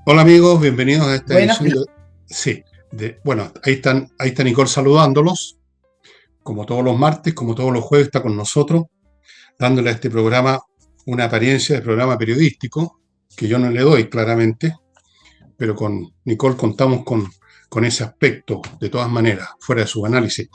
Hola amigos, bienvenidos a esta Buenos edición días. de... Sí, bueno, ahí está Nicole saludándolos, como todos los martes, como todos los jueves está con nosotros, dándole a este programa una apariencia de programa periodístico, que yo no le doy claramente, pero con Nicole contamos con ese aspecto, de todas maneras, fuera de su análisis.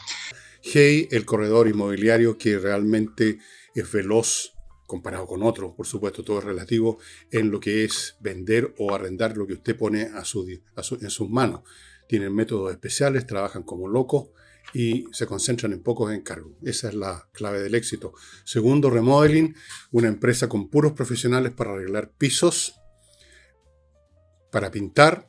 Hey, el corredor inmobiliario que realmente es veloz comparado con otros, por supuesto, todo es relativo en lo que es vender o arrendar lo que usted pone en sus manos. Tienen métodos especiales, trabajan como locos y se concentran en pocos encargos. Esa es la clave del éxito. Segundo, Remodeling, una empresa con puros profesionales para arreglar pisos, para pintar,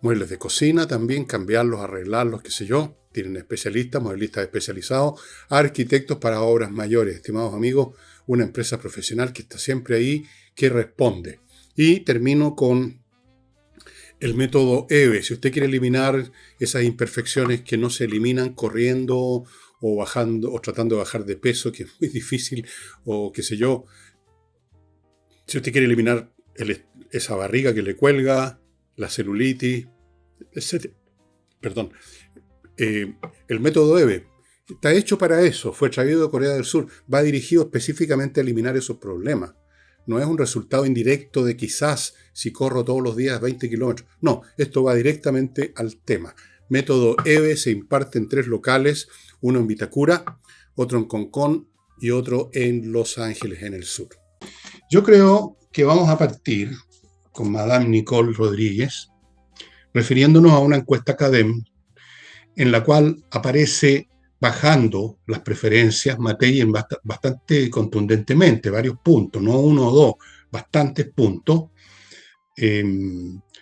muebles de cocina también, cambiarlos, arreglarlos, qué sé yo. Tienen especialistas, modelistas especializados, arquitectos para obras mayores. Estimados amigos, una empresa profesional que está siempre ahí, que responde. Y termino con el método EVE. Si usted quiere eliminar esas imperfecciones que no se eliminan corriendo o bajando o tratando de bajar de peso, que es muy difícil, o qué sé yo. Si usted quiere eliminar esa barriga que le cuelga, la celulitis, etc. Perdón. El método EVE está hecho para eso, fue traído de Corea del Sur, va dirigido específicamente a eliminar esos problemas. No es un resultado indirecto de quizás si corro todos los días 20 kilómetros. No, esto va directamente al tema. Método EVE se imparte en 3 locales, uno en Vitacura, otro en Concón y otro en Los Ángeles, en el sur. Yo creo que vamos a partir con Madame Nicole Rodríguez, refiriéndonos a una encuesta CADEM en la cual aparece bajando las preferencias Matei en bastante contundentemente, varios puntos, no uno o dos, bastantes puntos. Eh,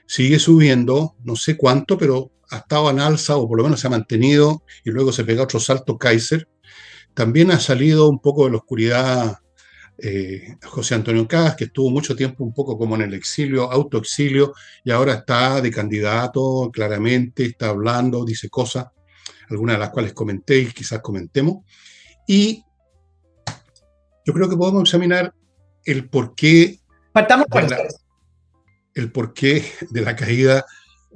Sigue subiendo, no sé cuánto, pero ha estado en alza o por lo menos se ha mantenido y luego se pega otro salto Kaiser. También ha salido un poco de la oscuridad José Antonio Caz, que estuvo mucho tiempo un poco como en el exilio, autoexilio, y ahora está de candidato, claramente, está hablando, dice cosas, algunas de las cuales comenté y quizás comentemos. Y yo creo que podemos examinar el porqué Partamos por de eso. la, el porqué de la caída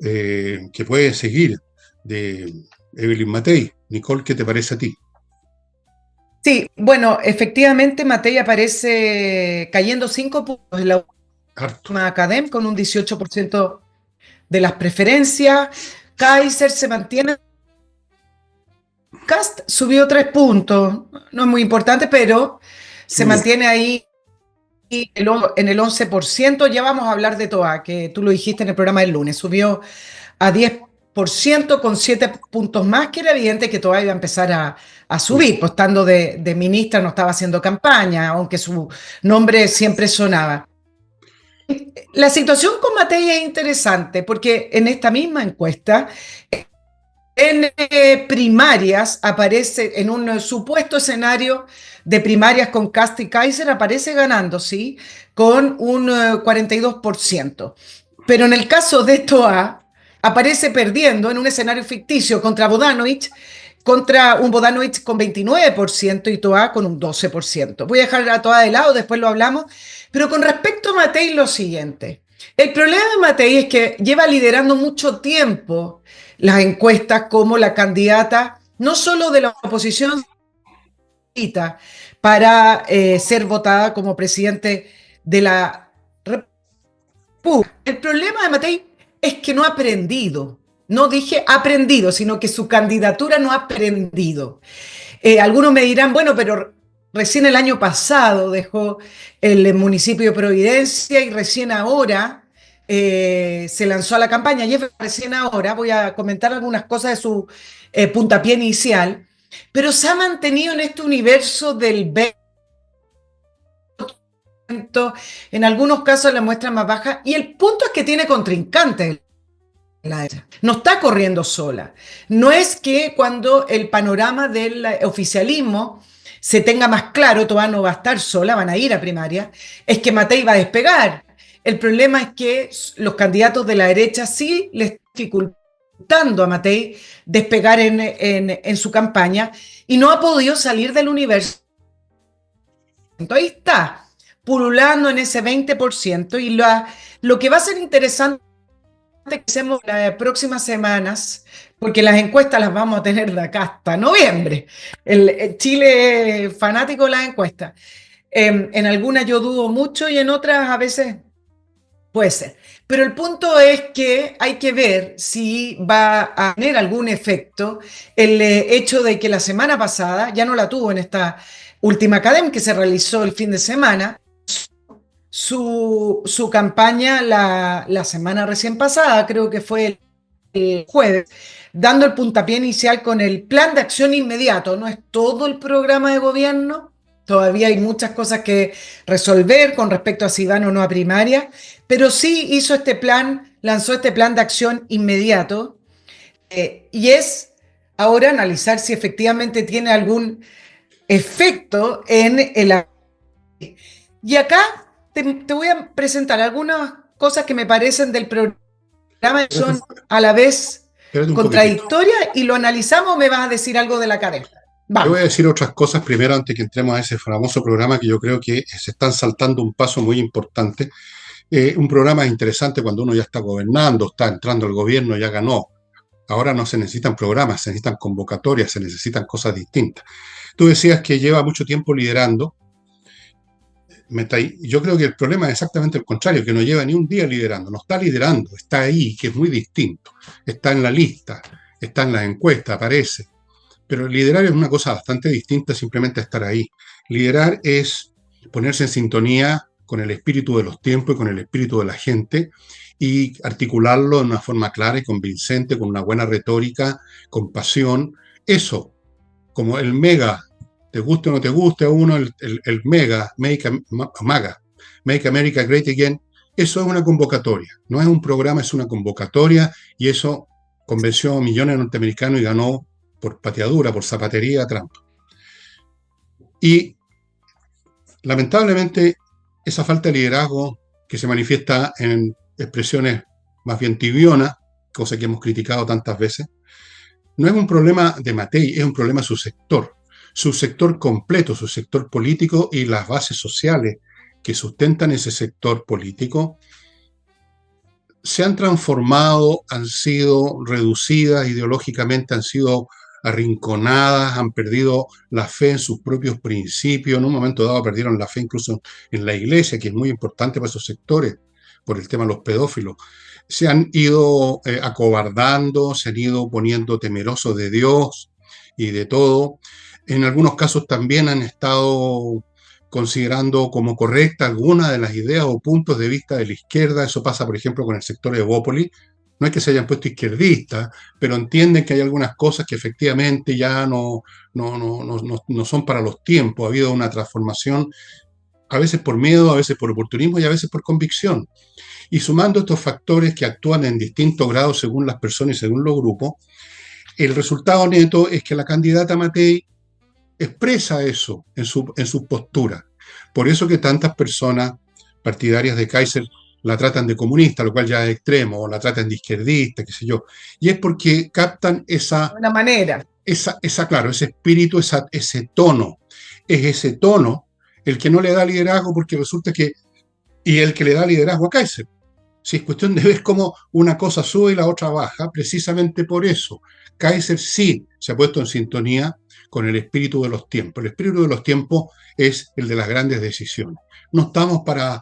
que puede seguir de Evelyn Matei. Nicole, ¿qué te parece a ti? Sí, bueno, efectivamente Matei aparece cayendo 5 puntos en la Harto. última Academ con un 18% de las preferencias. Kaiser se mantiene. Cast subió 3 puntos. No es muy importante, pero se Mm. mantiene ahí en el 11%. Ya vamos a hablar de Toa, que tú lo dijiste en el programa del lunes. Subió a 10% con 7 puntos más, que era evidente que todavía iba a empezar a subir, pues estando de ministra no estaba haciendo campaña, aunque su nombre siempre sonaba. La situación con Matei es interesante porque en esta misma encuesta, en primarias, aparece en un supuesto escenario de primarias con Cast y Kaiser, aparece ganando, sí, con un 42%. Pero en el caso de Toa, aparece perdiendo en un escenario ficticio contra un Bodanovich con 29% y Toa con un 12%. Voy a dejar a Toa de lado, después lo hablamos. Pero con respecto a Matei, lo siguiente. El problema de Matei es que lleva liderando mucho tiempo las encuestas como la candidata, no solo de la oposición, para ser votada como presidente de la República. El problema de Matei es que no ha aprendido. No dije aprendido, sino que su candidatura no ha aprendido. Algunos me dirán, bueno, pero recién el año pasado dejó el municipio de Providencia y recién ahora se lanzó a la campaña. Y es recién ahora, voy a comentar algunas cosas de su puntapié inicial, pero se ha mantenido en este universo del 20%, en algunos casos la muestra más baja, y el punto es que tiene contrincantes. No está corriendo sola. No es que cuando el panorama del oficialismo se tenga más claro, Toa no va a estar sola, van a ir a primaria, es que Matei va a despegar. El problema es que los candidatos de la derecha sí le están dificultando a Matei despegar en su campaña y no ha podido salir del universo. Ahí está, pululando en ese 20% y lo que va a ser interesante que hacemos las próximas semanas, porque las encuestas las vamos a tener de acá hasta noviembre. El Chile es fanático de las encuestas. En algunas yo dudo mucho y en otras a veces puede ser. Pero el punto es que hay que ver si va a tener algún efecto el hecho de que la semana pasada, ya no la tuvo en esta última academia que se realizó el fin de semana, su campaña la semana recién pasada, creo que fue el jueves, dando el puntapié inicial con el plan de acción inmediato. No es todo el programa de gobierno, todavía hay muchas cosas que resolver con respecto a si van o no a primaria, pero sí hizo este plan, lanzó este plan de acción inmediato, y es ahora analizar si efectivamente tiene algún efecto en el... Y acá te voy a presentar algunas cosas que me parecen del programa que Espérate, son a la vez espérate un poquitito. contradictorias y lo analizamos o me vas a decir algo de la academia. Te voy Vamos. a decir otras cosas primero antes que entremos a ese famoso programa que yo creo que se están saltando un paso muy importante. Un programa interesante cuando uno ya está gobernando, está entrando al gobierno, ya ganó. Ahora no se necesitan programas, se necesitan convocatorias, se necesitan cosas distintas. Tú decías que lleva mucho tiempo liderando. Yo creo que el problema es exactamente el contrario, que no lleva ni un día liderando, no está liderando, está ahí, que es muy distinto. Está en la lista, está en las encuestas, aparece. Pero liderar es una cosa bastante distinta simplemente a estar ahí. Liderar es ponerse en sintonía con el espíritu de los tiempos y con el espíritu de la gente y articularlo de una forma clara y convincente, con una buena retórica, con pasión. Eso, como el mega, te guste o no te guste a uno, el mega, Make America Great Again, eso es una convocatoria, no es un programa, es una convocatoria y eso convenció a millones de norteamericanos y ganó por pateadura, por zapatería a Trump. Y lamentablemente esa falta de liderazgo que se manifiesta en expresiones más bien tibionas, cosa que hemos criticado tantas veces, no es un problema de Matei, es un problema de su sector completo, su sector político y las bases sociales que sustentan ese sector político se han transformado, han sido reducidas ideológicamente, han sido arrinconadas, han perdido la fe en sus propios principios, en un momento dado perdieron la fe incluso en la iglesia, que es muy importante para esos sectores, por el tema de los pedófilos. Se han ido acobardando, se han ido poniendo temerosos de Dios y de todo. En algunos casos también han estado considerando como correcta alguna de las ideas o puntos de vista de la izquierda. Eso pasa, por ejemplo, con el sector de Evópolis. No es que se hayan puesto izquierdistas, pero entienden que hay algunas cosas que efectivamente ya no son para los tiempos. Ha habido una transformación, a veces por miedo, a veces por oportunismo y a veces por convicción. Y sumando estos factores que actúan en distintos grados según las personas y según los grupos, el resultado neto es que la candidata Matei expresa eso en su postura. Por eso que tantas personas partidarias de Kaiser la tratan de comunista, lo cual ya es extremo, o la tratan de izquierdista, qué sé yo. Y es porque captan De una manera. claro, ese espíritu, ese tono. Es ese tono el que no le da liderazgo porque resulta que, y el que le da liderazgo a Kaiser. Si es cuestión de ver cómo una cosa sube y la otra baja, precisamente por eso. Kaiser sí se ha puesto en sintonía con el espíritu de los tiempos. El espíritu de los tiempos es el de las grandes decisiones. No estamos para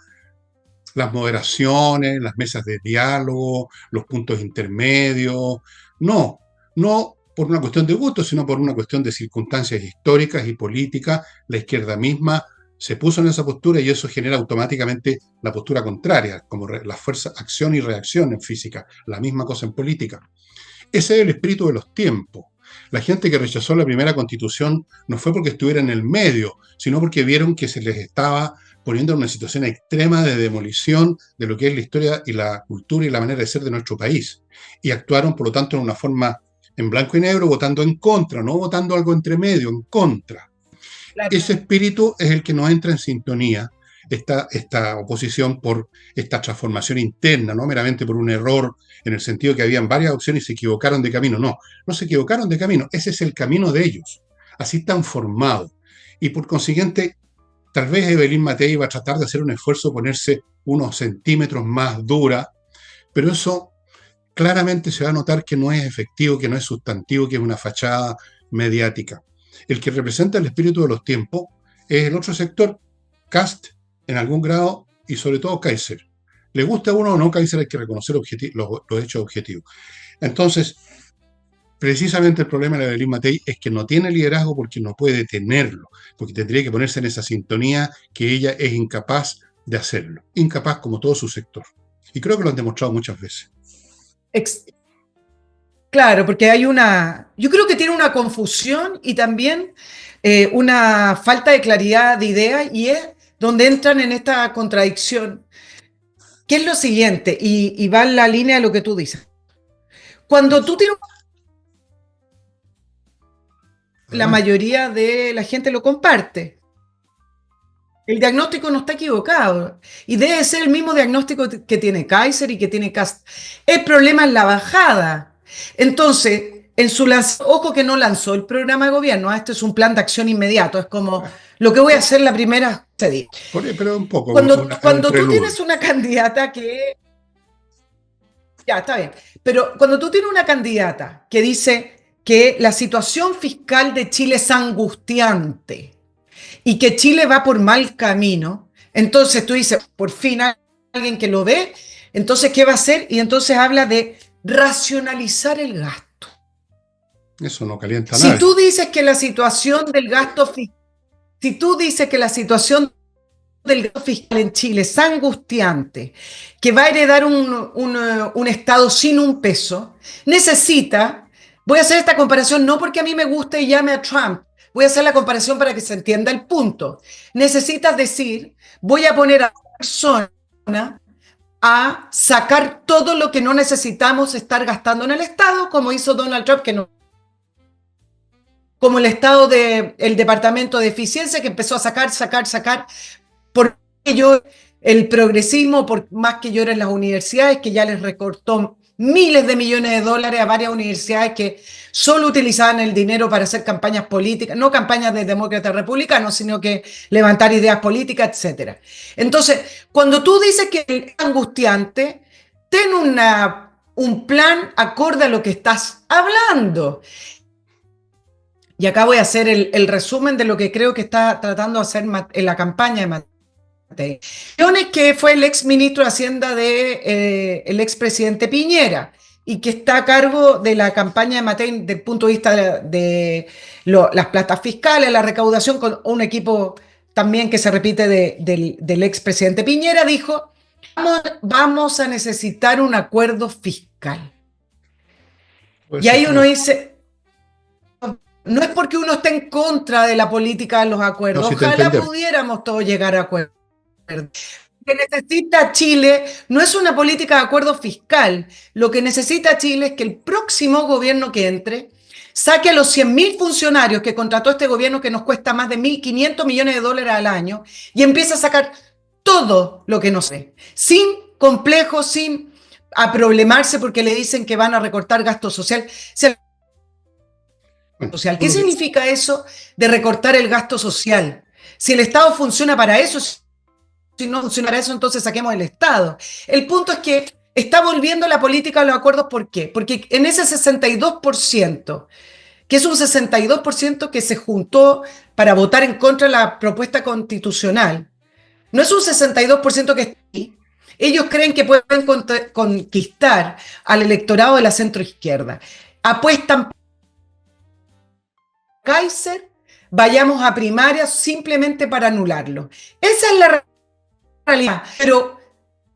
las moderaciones, las mesas de diálogo, los puntos intermedios. No, no por una cuestión de gusto, sino por una cuestión de circunstancias históricas y políticas. La izquierda misma se puso en esa postura y eso genera automáticamente la postura contraria, como la fuerza, acción y reacción en física, la misma cosa en política. Ese es el espíritu de los tiempos. La gente que rechazó la primera constitución no fue porque estuviera en el medio, sino porque vieron que se les estaba poniendo en una situación extrema de demolición de lo que es la historia y la cultura y la manera de ser de nuestro país. Y actuaron, por lo tanto, en una forma en blanco y negro, votando en contra, no votando algo entre medio, en contra. Claro. Ese espíritu es el que nos entra en sintonía, esta oposición por esta transformación interna, no meramente por un error en el sentido que habían varias opciones y se equivocaron de camino. No se equivocaron de camino, ese es el camino de ellos. Así están formados. Y por consiguiente, tal vez Evelyn Matei va a tratar de hacer un esfuerzo, ponerse unos centímetros más dura, pero eso claramente se va a notar que no es efectivo, que no es sustantivo, que es una fachada mediática. El que representa el espíritu de los tiempos es el otro sector, Kast, en algún grado, y sobre todo Kaiser. Le gusta a uno o no Kaiser, hay que reconocer los hechos objetivos. Entonces, precisamente el problema de la Evelyn Matei es que no tiene liderazgo porque no puede tenerlo, porque tendría que ponerse en esa sintonía que ella es incapaz de hacerlo, incapaz como todo su sector. Y creo que lo han demostrado muchas veces. Claro, porque yo creo que tiene una confusión y también una falta de claridad de ideas, y es donde entran en esta contradicción, que es lo siguiente, y va en la línea de lo que tú dices. Cuando tú tienes, la Adelante. mayoría de la gente lo comparte. El diagnóstico no está equivocado y debe ser el mismo diagnóstico que tiene Kaiser y que tiene Kast. El problema es la bajada. Entonces, en su ojo que no lanzó el programa de gobierno, esto es un plan de acción inmediato, es como lo que voy a hacer la primera día. Pero un poco, es un Cuando tú preludio. tienes una candidata que, ya está bien, pero cuando tú tienes una candidata que dice que la situación fiscal de Chile es angustiante y que Chile va por mal camino, entonces tú dices, por fin hay alguien que lo ve, entonces, ¿qué va a hacer? Y entonces habla de racionalizar el gasto. Eso no calienta a Si nadie. tú dices que la situación del gasto fiscal, si tú dices que la situación del gasto fiscal en Chile es angustiante, que va a heredar un Estado sin un peso, necesita, voy a hacer esta comparación no porque a mí me guste y llame a Trump, voy a hacer la comparación para que se entienda el punto. Necesitas decir, voy a poner a la persona a sacar todo lo que no necesitamos estar gastando en el Estado, como hizo Donald Trump, que no, como el Estado el Departamento de Eficiencia, que empezó a sacar, porque el progresismo, por más que lloren las universidades, que ya les recortó miles de millones de dólares a varias universidades que solo utilizaban el dinero para hacer campañas políticas, no campañas de demócratas republicanos, sino que levantar ideas políticas, etcétera. Entonces, cuando tú dices que es angustiante, ten un plan acorde a lo que estás hablando. Y acá voy a hacer el resumen de lo que creo que está tratando de hacer en la campaña de Matei. Que fue el ex ministro de Hacienda del expresidente Piñera y que está a cargo de la campaña de Matei desde el punto de vista las platas fiscales, la recaudación, con un equipo también que se repite del expresidente Piñera, dijo, vamos a necesitar un acuerdo fiscal. Puede Y ser ahí uno también. dice, no es porque uno esté en contra de la política de los No, acuerdos, si te ojalá entendemos. pudiéramos todos llegar a acuerdos. Que necesita Chile no es una política de acuerdo fiscal. Lo que necesita Chile es que el próximo gobierno que entre saque a los 100.000 funcionarios que contrató este gobierno, que nos cuesta más de 1.500 millones de dólares al año, y empiece a sacar todo lo que nos ve, sin complejos, sin aproblemarse porque le dicen que van a recortar gasto social. Bueno, ¿Qué lo que, significa eso de recortar el gasto social? Si el Estado funciona para eso, si no funciona para eso, entonces saquemos el Estado. El punto es que está volviendo la política a los acuerdos. ¿Por qué? Porque en ese 62%, que es un 62% que se juntó para votar en contra de la propuesta constitucional, no es un 62% que está ahí. Ellos creen que pueden conquistar al electorado de la centroizquierda. Apuestan Kaiser, vayamos a primarias simplemente para anularlo. Esa es la realidad, pero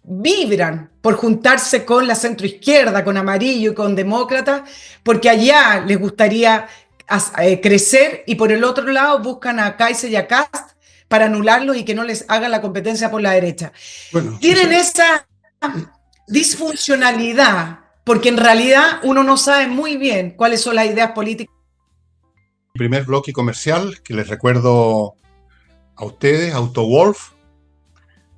vibran por juntarse con la centroizquierda, con amarillo y con demócratas, porque allá les gustaría crecer, y por el otro lado buscan a Kaiser y a Kast para anularlos y que no les hagan la competencia por la derecha. bueno, Tienen esa disfuncionalidad, porque en realidad uno no sabe muy bien cuáles son las ideas políticas. primer bloque comercial que les recuerdo a ustedes, AutoWolf,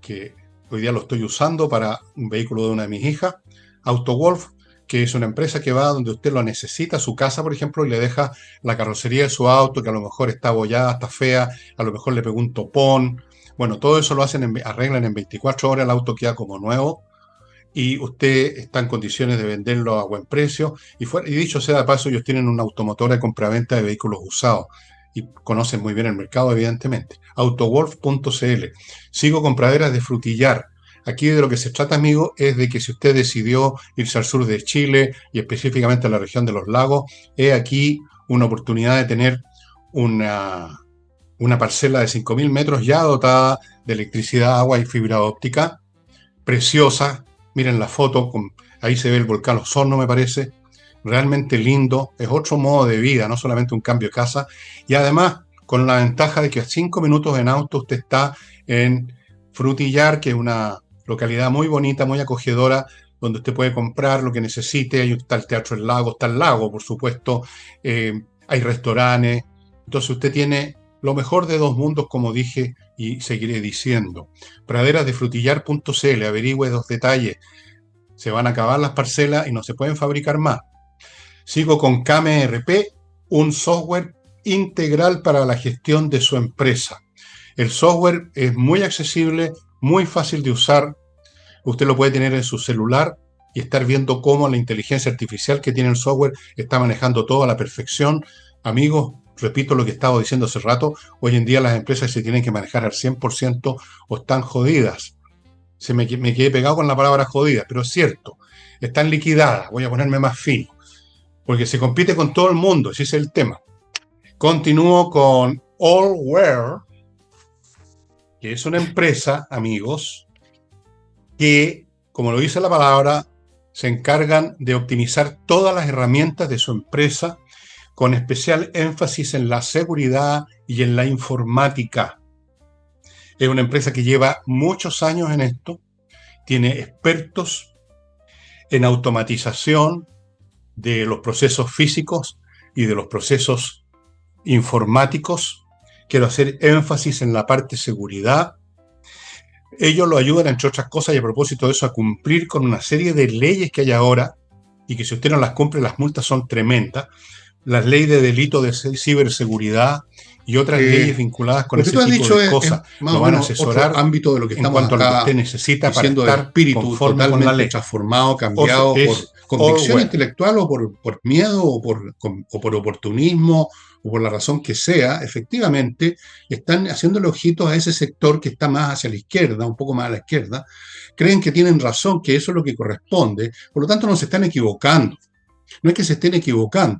que hoy día lo estoy usando para un vehículo de una de mis hijas. AutoWolf, que es una empresa que va donde usted lo necesita, su casa, por ejemplo, y le deja la carrocería de su auto, que a lo mejor está abollada, está fea, a lo mejor le pegó un topón. Bueno, todo eso lo hacen, arreglan en 24 horas, el auto queda como nuevo. y usted está en condiciones de venderlo a buen precio. Y dicho sea de paso, ellos tienen una automotora de compraventa de vehículos usados y conocen muy bien el mercado, evidentemente. Autowolf.cl. Sigo con praderas de frutillar. Aquí de lo que se trata, amigo, es de que si usted decidió irse al sur de Chile y específicamente a la región de los lagos, es aquí una oportunidad de tener una parcela de 5.000 metros ya dotada de electricidad, agua y fibra óptica, preciosa. Miren la foto, ahí se ve el volcán Osorno, me parece. Realmente lindo, es otro modo de vida, no solamente un cambio de casa. Y además, con la ventaja de que a 5 minutos en auto usted está en Frutillar, que es una localidad muy bonita, muy acogedora, donde usted puede comprar lo que necesite. Ahí está el Teatro del Lago, está el lago, por supuesto. Hay restaurantes. Entonces usted tiene lo mejor de dos mundos, como dije y seguiré diciendo. Praderasdefrutillar.cl, averigüe dos detalles. Se van a acabar las parcelas y no se pueden fabricar más. Sigo con KMRP, un software integral para la gestión de su empresa. El software es muy accesible, muy fácil de usar. Usted lo puede tener en su celular y estar viendo cómo la inteligencia artificial que tiene el software está manejando todo a la perfección. Amigos, repito lo que estaba diciendo hace rato, hoy en día las empresas se tienen que manejar al 100% o están jodidas. Me quedé pegado con la palabra jodida, pero es cierto, están liquidadas. Voy a ponerme más fino, porque se compite con todo el mundo, ese es el tema. Continúo con Allware, que es una empresa, amigos, que, como lo dice la palabra, se encargan de optimizar todas las herramientas de su empresa, con especial énfasis en la seguridad y en la informática. Es una empresa que lleva muchos años en esto, tiene expertos en automatización de los procesos físicos y de los procesos informáticos. Quiero hacer énfasis en la parte seguridad. Ellos lo ayudan, entre otras cosas, y a propósito de eso, a cumplir con una serie de leyes que hay ahora, y que si usted no las cumple, las multas son tremendas. Las leyes de delito de ciberseguridad y otras leyes vinculadas con ese tipo de cosas. Lo van a asesorar ámbito de lo que en estamos cuanto a lo que usted necesita para estar espíritu conforme con la ley. transformado, cambiado por convicción intelectual o por miedo o por oportunismo o por la razón que sea. Efectivamente, están haciéndole ojitos a ese sector que está más hacia la izquierda, un poco más a la izquierda. Creen que tienen razón, que eso es lo que corresponde. Por lo tanto, no se están equivocando. No es que se estén equivocando.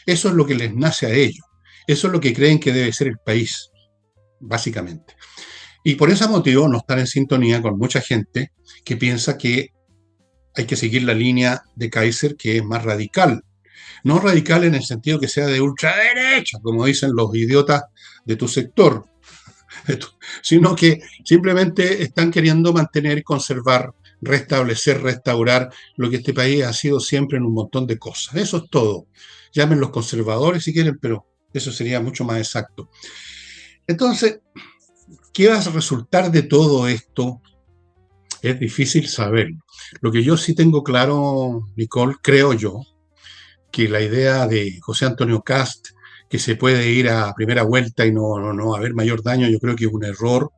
Eso es lo que les nace a ellos. Eso es lo que creen que debe ser el país, básicamente. Y por ese motivo no están en sintonía con mucha gente que piensa que hay que seguir la línea de Kaiser, que es más radical. No radical en el sentido que sea de ultraderecha, como dicen los idiotas de tu sector, sino que simplemente están queriendo mantener, conservar, restablecer, restaurar lo que este país ha sido siempre en un montón de cosas. Eso es todo. Llamen los conservadores si quieren, pero eso sería mucho más exacto. Entonces, ¿qué va a resultar de todo esto? Es difícil saberlo. Lo que yo sí tengo claro, Nicole, creo yo, que la idea de José Antonio Kast, que se puede ir a primera vuelta y no haber mayor daño, yo creo que es un error.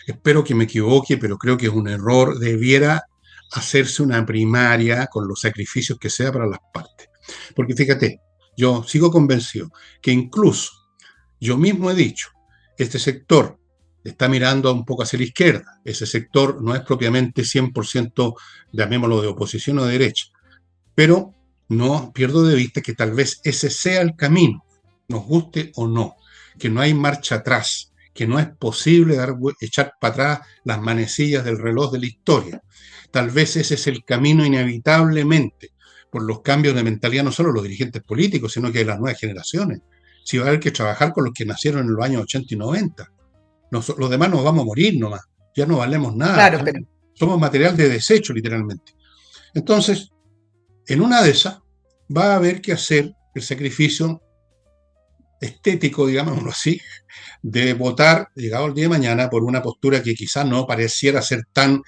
Espero que me equivoque, pero creo que es un error. Debiera hacerse una primaria con los sacrificios que sea para las partes. Porque fíjate, yo sigo convencido que incluso yo mismo he dicho, este sector está mirando un poco hacia la izquierda. Ese sector no es propiamente 100%, llamémoslo, de oposición o de derecha. Pero no pierdo de vista que tal vez ese sea el camino, nos guste o no, que no hay marcha atrás, que no es posible echar para atrás las manecillas del reloj de la historia. Tal vez ese es el camino inevitablemente, por los cambios de mentalidad, no solo de los dirigentes políticos, sino que de las nuevas generaciones. Si va a haber que trabajar con los que nacieron en los años 80 y 90. Los demás nos vamos a morir nomás, ya no valemos nada. Claro, pero Somos material de desecho, literalmente. Entonces, en una de esas, va a haber que hacer el sacrificio estético, digámoslo así, de votar, llegado el día de mañana, por una postura que quizás no pareciera ser tan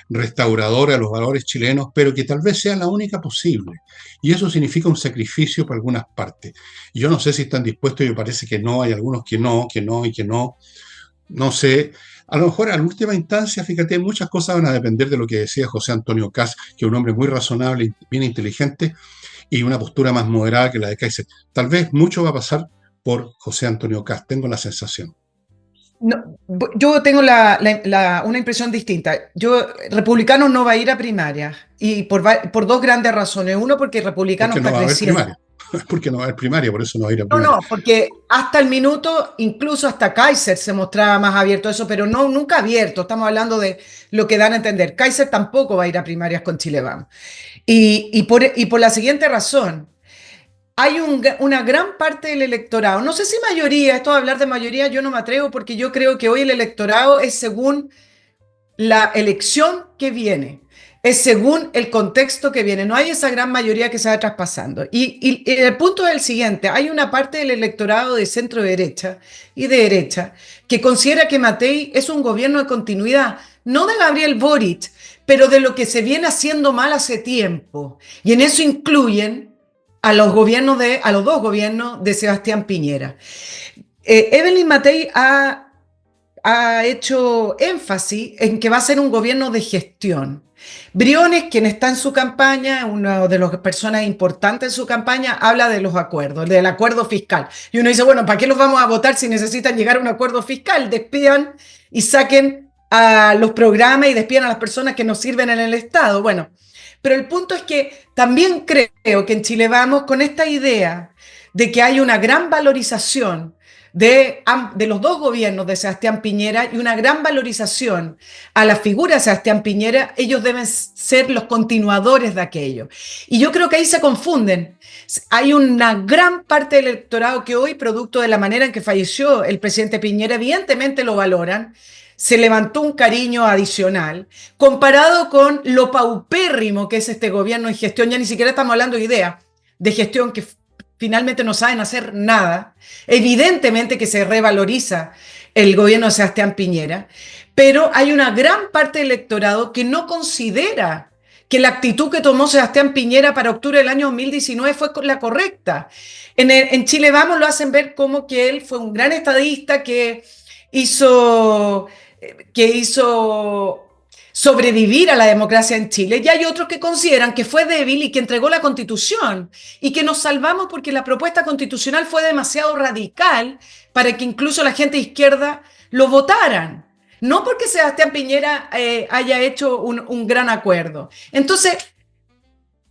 restauradora a los valores chilenos, pero que tal vez sea la única posible. Y eso significa un sacrificio para algunas partes. Y yo no sé si están dispuestos, y me parece que no, hay algunos que no, y que no. No sé, A lo mejor, a la última instancia, fíjate, muchas cosas van a depender de lo que decía José Antonio Kast, que es un hombre muy razonable y bien inteligente, y una postura más moderada que la de Kaiser. Tal vez mucho va a pasar por José Antonio Kast, tengo la sensación. No, yo tengo una impresión distinta. Republicano no va a ir a primarias y por dos grandes razones. Uno, porque Republicano Porque no está va a haber creciendo. primaria. Porque no va a haber primaria, por eso no va a ir a No, primaria. porque hasta el minuto, incluso hasta Kaiser se mostraba más abierto a eso, pero no, nunca abierto. Estamos hablando de lo que dan a entender. Kaiser tampoco va a ir a primarias con Chile Vamos. Y por la siguiente razón. Hay una gran parte del electorado, no sé si mayoría, esto de hablar de mayoría yo no me atrevo porque yo creo que hoy el electorado es según la elección que viene, es según el contexto que viene, no hay esa gran mayoría que se va traspasando. Y el punto es el siguiente, hay una parte del electorado de centro derecha y de derecha que considera que Matei es un gobierno de continuidad, no de Gabriel Boric, pero de lo que se viene haciendo mal hace tiempo. Y en eso incluyen a los dos gobiernos de Sebastián Piñera. Evelyn Matei ha hecho énfasis en que va a ser un gobierno de gestión. Briones, quien está en su campaña, una de las personas importantes en su campaña, habla de los acuerdos, del acuerdo fiscal. Y uno dice, bueno, ¿para qué los vamos a votar si necesitan llegar a un acuerdo fiscal? Despidan y saquen a los programas y despidan a las personas que nos sirven en el Estado. Bueno, pero el punto es que también creo que en Chile Vamos con esta idea de que hay una gran valorización de los dos gobiernos de Sebastián Piñera y una gran valorización a la figura de Sebastián Piñera, ellos deben ser los continuadores de aquello. Y yo creo que ahí se confunden. Hay una gran parte del electorado que hoy, producto de la manera en que falleció el presidente Piñera, evidentemente lo valoran, se levantó un cariño adicional, comparado con lo paupérrimo que es este gobierno en gestión. Ya ni siquiera estamos hablando de idea de gestión que finalmente no saben hacer nada. Evidentemente que se revaloriza el gobierno de Sebastián Piñera, pero hay una gran parte del electorado que no considera que la actitud que tomó Sebastián Piñera para octubre del año 2019 fue la correcta. En Chile Vamos lo hacen ver como que él fue un gran estadista que hizo sobrevivir a la democracia en Chile, y hay otros que consideran que fue débil y que entregó la Constitución y que nos salvamos porque la propuesta constitucional fue demasiado radical para que incluso la gente de izquierda lo votaran, no porque Sebastián Piñera haya hecho un gran acuerdo. Entonces,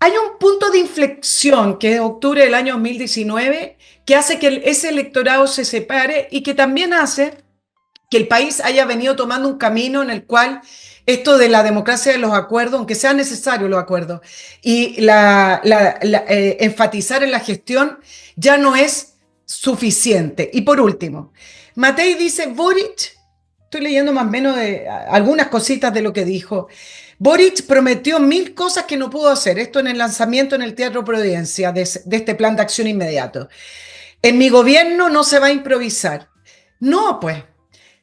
hay un punto de inflexión que es octubre del año 2019 que hace que ese electorado se separe y que también hace que el país haya venido tomando un camino en el cual esto de la democracia de los acuerdos, aunque sean necesarios los acuerdos, y enfatizar en la gestión ya no es suficiente. Y por último, Matei dice, Boric, estoy leyendo más o menos algunas cositas de lo que dijo, Boric prometió 1000 cosas que no pudo hacer, esto en el lanzamiento en el Teatro Providencia de este plan de acción inmediato. En mi gobierno no se va a improvisar. No, pues.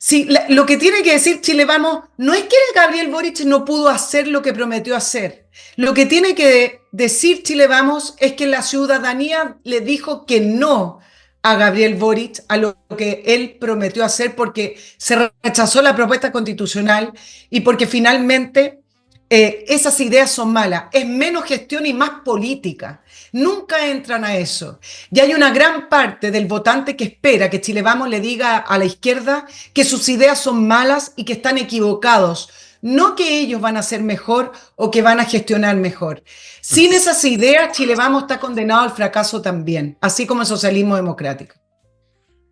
Sí, lo que tiene que decir Chile Vamos no es que Gabriel Boric no pudo hacer lo que prometió hacer. Lo que tiene que decir Chile Vamos es que la ciudadanía le dijo que no a Gabriel Boric, a lo que él prometió hacer, porque se rechazó la propuesta constitucional y porque finalmente esas ideas son malas. Es menos gestión y más política. Nunca entran a eso. Y hay una gran parte del votante que espera que Chile Vamos le diga a la izquierda que sus ideas son malas y que están equivocados. No que ellos van a ser mejor o que van a gestionar mejor. Sin esas ideas, Chile Vamos está condenado al fracaso también, así como el socialismo democrático.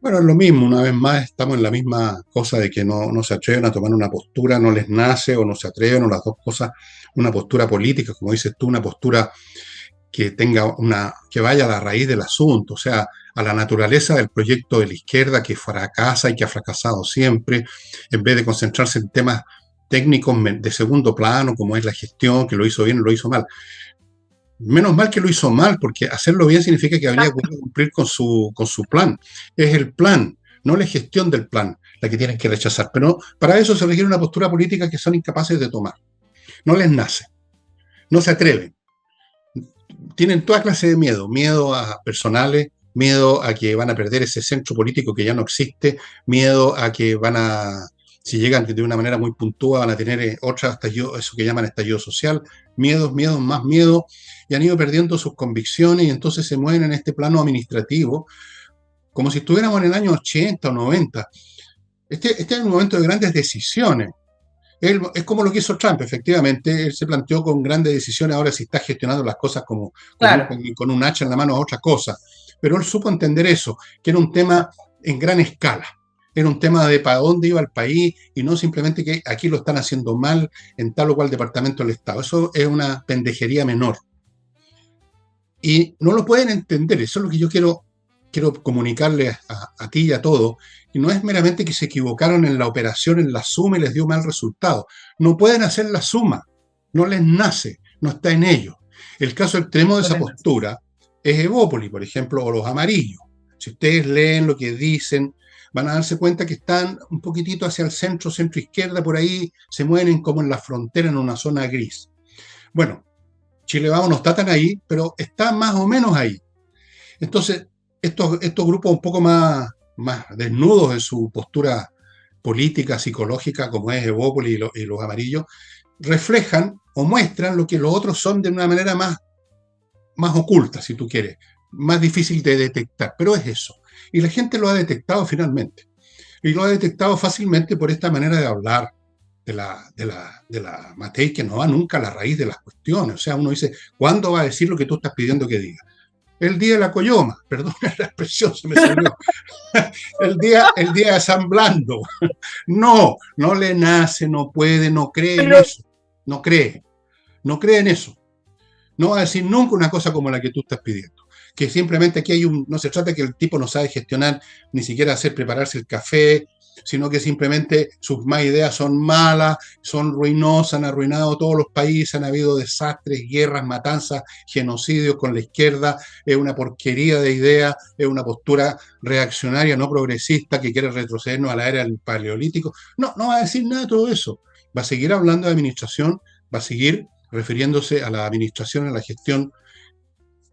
Bueno, es lo mismo, una vez más estamos en la misma cosa de que no se atreven a tomar una postura, no les nace o no se atreven, o las dos cosas, una postura política, como dices tú, una postura que que vaya a la raíz del asunto, o sea, a la naturaleza del proyecto de la izquierda que fracasa y que ha fracasado siempre, en vez de concentrarse en temas técnicos de segundo plano, como es la gestión, que lo hizo bien o lo hizo mal. Menos mal que lo hizo mal, porque hacerlo bien significa que habría que cumplir con su plan. Es el plan, no la gestión del plan, la que tienen que rechazar. Pero para eso se requiere una postura política que son incapaces de tomar. No les nace, no se atreven. Tienen toda clase de miedo a personales, miedo a que van a perder ese centro político que ya no existe, miedo a que van a Si llegan de una manera muy puntual, van a tener otra estallido, eso que llaman estallido social, miedos, más miedos, y han ido perdiendo sus convicciones y entonces se mueven en este plano administrativo, como si estuviéramos en el año 80 o 90. Este es un momento de grandes decisiones. Es como lo que hizo Trump, efectivamente, él se planteó con grandes decisiones, ahora sí está gestionando las cosas como Claro. con un hacha en la mano a otra cosa. Pero él supo entender eso, que era un tema en gran escala, era un tema de para dónde iba el país y no simplemente que aquí lo están haciendo mal en tal o cual departamento del Estado. Eso es una pendejería menor. Y no lo pueden entender, eso es lo que yo quiero comunicarle a ti y a todos. Y no es meramente que se equivocaron en la operación, en la suma y les dio mal resultado. No pueden hacer la suma, no les nace, no está en ellos. El caso extremo de esa postura es Evópoli, por ejemplo, o los amarillos. Si ustedes leen lo que dicen, van a darse cuenta que están un poquitito hacia el centro, centro-izquierda, por ahí se mueven como en la frontera, en una zona gris. Bueno, Chile Vamos no está tan ahí, pero está más o menos ahí. Entonces, estos grupos un poco más desnudos en su postura política, psicológica, como es Evópoli y los amarillos, reflejan o muestran lo que los otros son de una manera más oculta, si tú quieres, más difícil de detectar, pero es eso. Y la gente lo ha detectado finalmente. Y lo ha detectado fácilmente por esta manera de hablar de la Matei, que no va nunca a la raíz de las cuestiones. O sea, uno dice, ¿cuándo va a decir lo que tú estás pidiendo que diga? El día de la coyoma, perdón la expresión, se me salió. el día de San Blando. No le nace, no puede, no cree en eso. No cree en eso. No va a decir nunca una cosa como la que tú estás pidiendo. Que simplemente aquí no se trata de que el tipo no sabe gestionar, ni siquiera prepararse el café, sino que simplemente sus más ideas son malas, son ruinosas, han arruinado todos los países, han habido desastres, guerras, matanzas, genocidios con la izquierda, es una porquería de idea, es una postura reaccionaria, no progresista, que quiere retrocedernos a la era del Paleolítico. No va a decir nada de todo eso. Va a seguir hablando de administración, va a seguir refiriéndose a la administración, a la gestión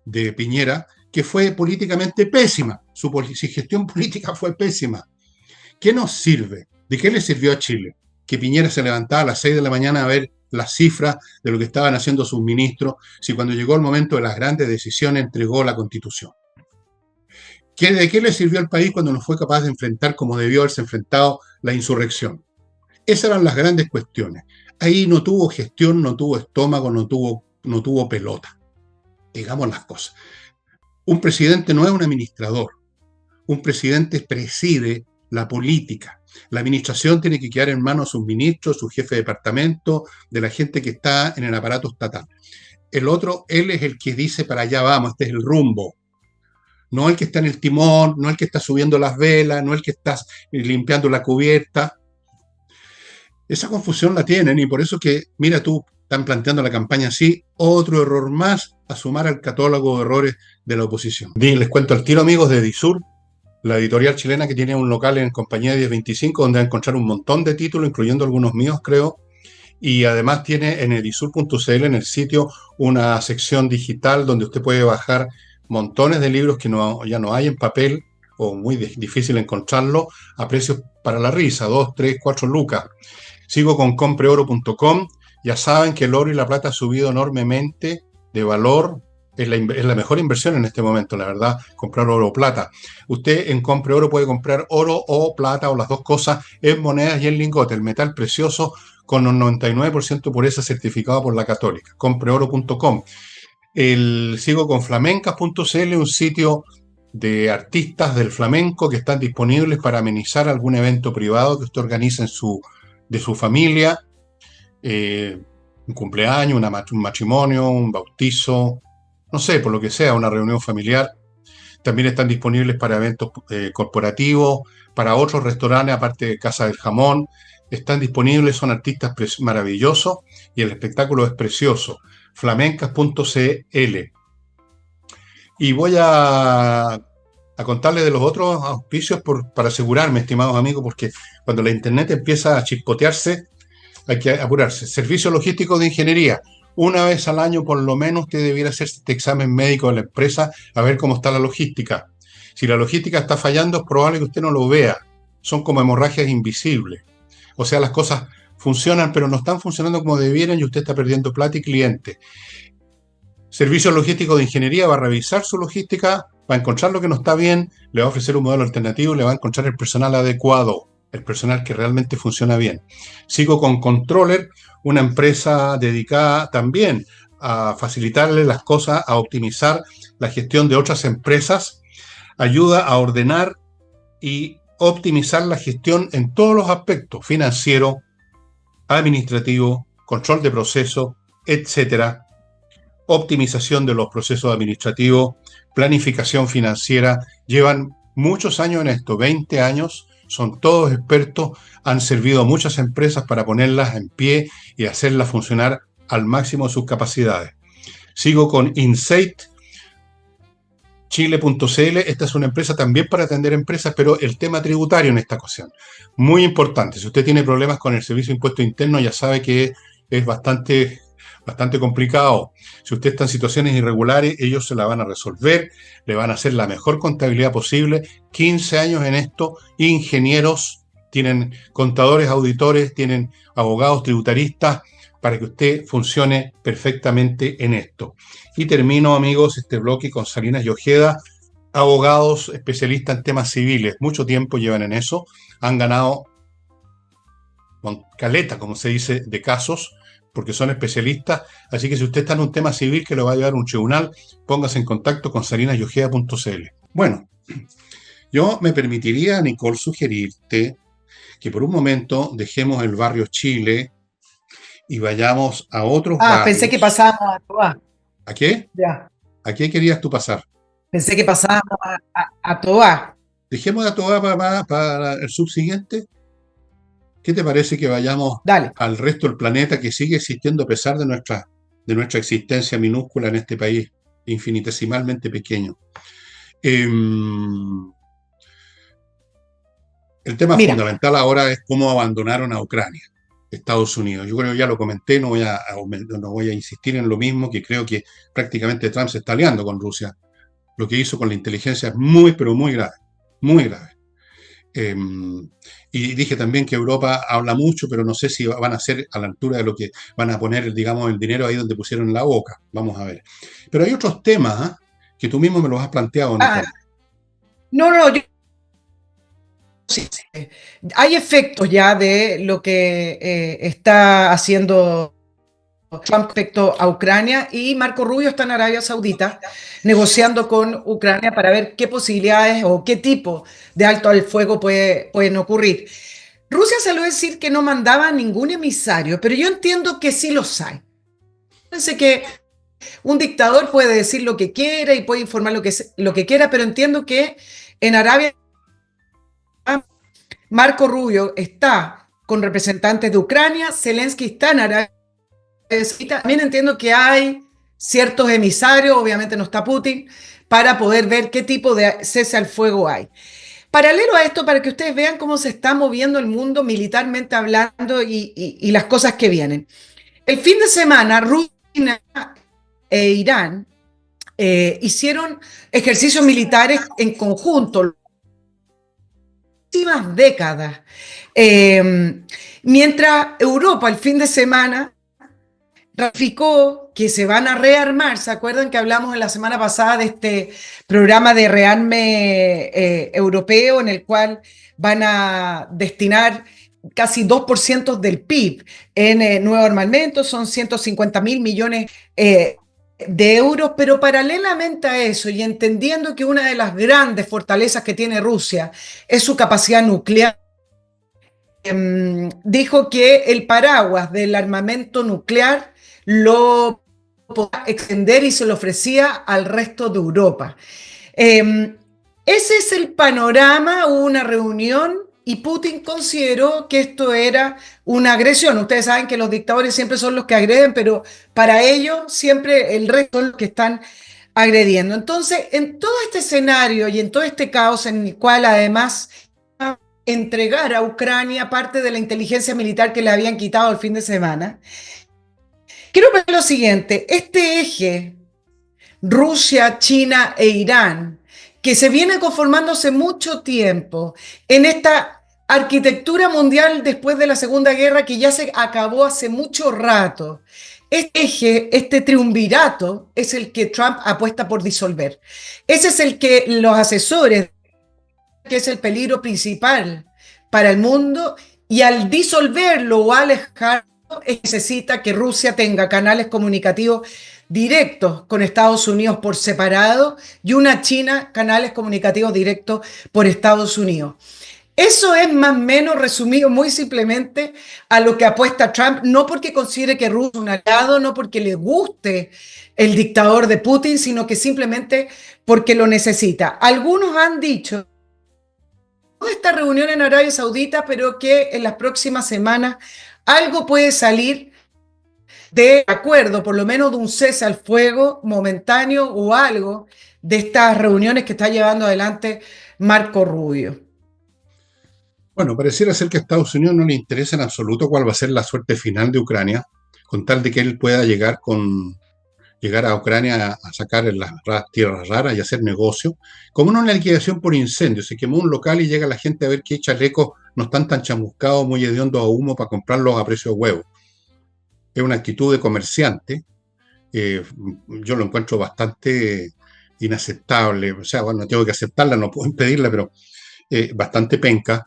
de Piñera, que fue políticamente pésima. Su gestión política fue pésima. ¿Qué nos sirve? ¿De qué le sirvió a Chile? Que Piñera se levantaba a las 6 de la mañana a ver las cifras de lo que estaban haciendo sus ministros, si cuando llegó el momento de las grandes decisiones entregó la Constitución. ¿De qué le sirvió al país cuando no fue capaz de enfrentar como debió haberse enfrentado la insurrección? Esas eran las grandes cuestiones. Ahí no tuvo gestión, no tuvo estómago, no tuvo pelota. Digamos las cosas. Un presidente no es un administrador. Un presidente preside la política. La administración tiene que quedar en manos de sus ministros, su jefe de departamento, de la gente que está en el aparato estatal. El otro, él es el que dice para allá vamos, este es el rumbo. No el que está en el timón, no el que está subiendo las velas, no el que está limpiando la cubierta. Esa confusión la tienen y por eso que, mira tú, están planteando la campaña así, otro error más a sumar al catálogo de errores de la oposición. Les cuento al tiro, amigos, de Edisur, la editorial chilena que tiene un local en Compañía 1025, donde va a encontrar un montón de títulos, incluyendo algunos míos, creo, y además tiene en edisur.cl, en el sitio, una sección digital donde usted puede bajar montones de libros que ya no hay en papel, o muy difícil encontrarlo, a precios para la risa, 2, 3, 4 lucas. Sigo con compreoro.com. Ya saben que el oro y la plata han subido enormemente de valor. Es la mejor inversión en este momento, la verdad, comprar oro o plata. Usted en Compre Oro puede comprar oro o plata o las dos cosas en monedas y en lingotes, el metal precioso con un 99% pureza certificado por la Católica. Compreoro.com. Sigo con flamencas.cl, un sitio de artistas del flamenco que están disponibles para amenizar algún evento privado que usted organiza de su familia. Un cumpleaños, un matrimonio, un bautizo, no sé, por lo que sea, una reunión familiar. También están disponibles para eventos corporativos, para otros restaurantes, aparte de Casa del Jamón. Están disponibles, son artistas maravillosos y el espectáculo es precioso. Flamencas.cl. Y voy a contarles de los otros auspicios para asegurarme, estimados amigos, porque cuando la internet empieza a chispotearse, hay que apurarse. Servicio logístico de ingeniería. Una vez al año, por lo menos, usted debiera hacer este examen médico de la empresa a ver cómo está la logística. Si la logística está fallando, es probable que usted no lo vea. Son como hemorragias invisibles. O sea, las cosas funcionan, pero no están funcionando como debieran y usted está perdiendo plata y cliente. Servicios Logísticos de Ingeniería va a revisar su logística, va a encontrar lo que no está bien, le va a ofrecer un modelo alternativo, le va a encontrar el personal adecuado, el personal que realmente funciona bien. Sigo con Controller, una empresa dedicada también a facilitarle las cosas, a optimizar la gestión de otras empresas, ayuda a ordenar y optimizar la gestión en todos los aspectos, financiero, administrativo, control de proceso, etcétera. Optimización de los procesos administrativos, planificación financiera. Llevan muchos años en esto, 20 años, son todos expertos, han servido a muchas empresas para ponerlas en pie y hacerlas funcionar al máximo de sus capacidades. Sigo con Insight, Chile.cl. Esta es una empresa también para atender empresas, pero el tema tributario en esta ocasión. Muy importante. Si usted tiene problemas con el Servicio de Impuesto Interno, ya sabe que es bastante complicado. Si usted está en situaciones irregulares, ellos se la van a resolver, le van a hacer la mejor contabilidad posible. 15 años en esto, ingenieros, tienen contadores, auditores, tienen abogados tributaristas, para que usted funcione perfectamente en esto. Y termino, amigos, este bloque con Salinas y Ojeda, abogados especialistas en temas civiles. Mucho tiempo llevan en eso, han ganado con caleta, como se dice, de casos, porque son especialistas. Así que si usted está en un tema civil que lo va a llevar a un tribunal, póngase en contacto con salinasyojeda.cl. Bueno, yo me permitiría, Nicole, sugerirte que por un momento dejemos el barrio Chile y vayamos a otros barrios. Pensé que pasábamos a Toa. ¿A qué? Ya. ¿A qué querías tú pasar? Pensé que pasábamos a Toa. Dejemos a Toa para el subsiguiente. ¿Qué te parece que vayamos al resto del planeta que sigue existiendo a pesar de nuestra existencia minúscula en este país, infinitesimalmente pequeño? El tema fundamental ahora es cómo abandonaron a Ucrania, Estados Unidos. Yo creo que ya lo comenté, no voy a insistir en lo mismo, que creo que prácticamente Trump se está aliando con Rusia. Lo que hizo con la inteligencia es muy, pero muy grave, muy grave. Y dije también que Europa habla mucho, pero no sé si van a ser a la altura de lo que van a poner, digamos, el dinero ahí donde pusieron la boca. Vamos a ver. Pero hay otros temas que tú mismo me los has planteado, Nicole. Sí. Hay efectos ya de lo que está haciendo Trump respecto a Ucrania, y Marco Rubio está en Arabia Saudita negociando con Ucrania para ver qué posibilidades o qué tipo de alto al fuego pueden ocurrir. Rusia salió a decir que no mandaba ningún emisario, pero yo entiendo que sí los hay. Fíjense que un dictador puede decir lo que quiera y puede informar lo que quiera, pero entiendo que en Arabia Marco Rubio está con representantes de Ucrania, Zelensky está en Arabia Saudita. También entiendo que hay ciertos emisarios, obviamente no está Putin, para poder ver qué tipo de cese al fuego hay. Paralelo a esto, para que ustedes vean cómo se está moviendo el mundo militarmente hablando y las cosas que vienen. El fin de semana, Rusia e Irán hicieron ejercicios militares en conjunto, últimas décadas. Mientras Europa el fin de semana ratificó que se van a rearmar. ¿Se acuerdan que hablamos en la semana pasada de este programa de rearme europeo, en el cual van a destinar casi 2% del PIB en nuevo armamento? Son 150.000 millones de euros, pero paralelamente a eso, y entendiendo que una de las grandes fortalezas que tiene Rusia es su capacidad nuclear, dijo que el paraguas del armamento nuclear lo podía extender y se lo ofrecía al resto de Europa. Ese es el panorama. Hubo una reunión y Putin consideró que esto era una agresión. Ustedes saben que los dictadores siempre son los que agreden, pero para ellos siempre el resto son los que están agrediendo. Entonces, en todo este escenario y en todo este caos en el cual además entregar a Ucrania parte de la inteligencia militar que le habían quitado el fin de semana, quiero ver lo siguiente: este eje Rusia, China e Irán, que se viene conformando hace mucho tiempo en esta arquitectura mundial después de la Segunda Guerra que ya se acabó hace mucho rato. Este eje, este triunvirato, es el que Trump apuesta por disolver. Ese es el que los asesores, que es el peligro principal para el mundo, y al disolverlo o alejarlo, necesita que Rusia tenga canales comunicativos directos con Estados Unidos por separado y una China canales comunicativos directos por Estados Unidos. Eso es más o menos resumido muy simplemente a lo que apuesta Trump, no porque considere que Rusia es un aliado, no porque le guste el dictador de Putin, sino que simplemente porque lo necesita. Algunos han dicho esta reunión en Arabia Saudita, pero que en las próximas semanas algo puede salir de acuerdo, por lo menos de un cese al fuego momentáneo o algo de estas reuniones que está llevando adelante Marco Rubio. Bueno, pareciera ser que a Estados Unidos no le interesa en absoluto cuál va a ser la suerte final de Ucrania, con tal de que él pueda llegar a Ucrania a sacar las tierras raras y hacer negocio, como una liquidación por incendio. Se quemó un local y llega la gente a ver qué chalecos no están tan chamuscados, muy hediondos a humo para comprarlos a precio de huevo. Es una actitud de comerciante. Yo lo encuentro bastante inaceptable. O sea, bueno, tengo que aceptarla, no puedo impedirla, pero bastante penca.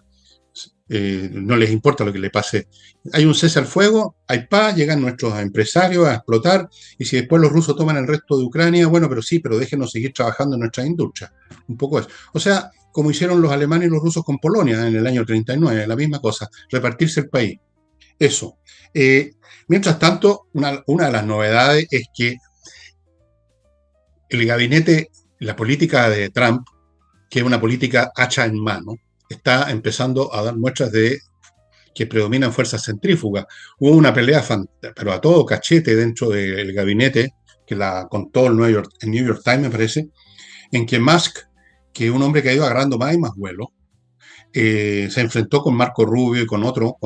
No les importa lo que le pase. Hay un cese al fuego, hay paz, llegan nuestros empresarios a explotar, y si después los rusos toman el resto de Ucrania, bueno, pero sí, pero déjenos seguir trabajando en nuestra industria. Un poco eso. O sea, como hicieron los alemanes y los rusos con Polonia en el año 39, la misma cosa, repartirse el país. Eso. Mientras tanto, una de las novedades es que el gabinete, la política de Trump, que es una política hacha en mano, está empezando a dar muestras de que predominan fuerzas centrífugas. Hubo una pelea, pero a todo cachete dentro del gabinete, que la contó el New York Times, me parece, en que Musk, que es un hombre que ha ido agarrando más y más vuelo, se enfrentó con Marco Rubio y con otro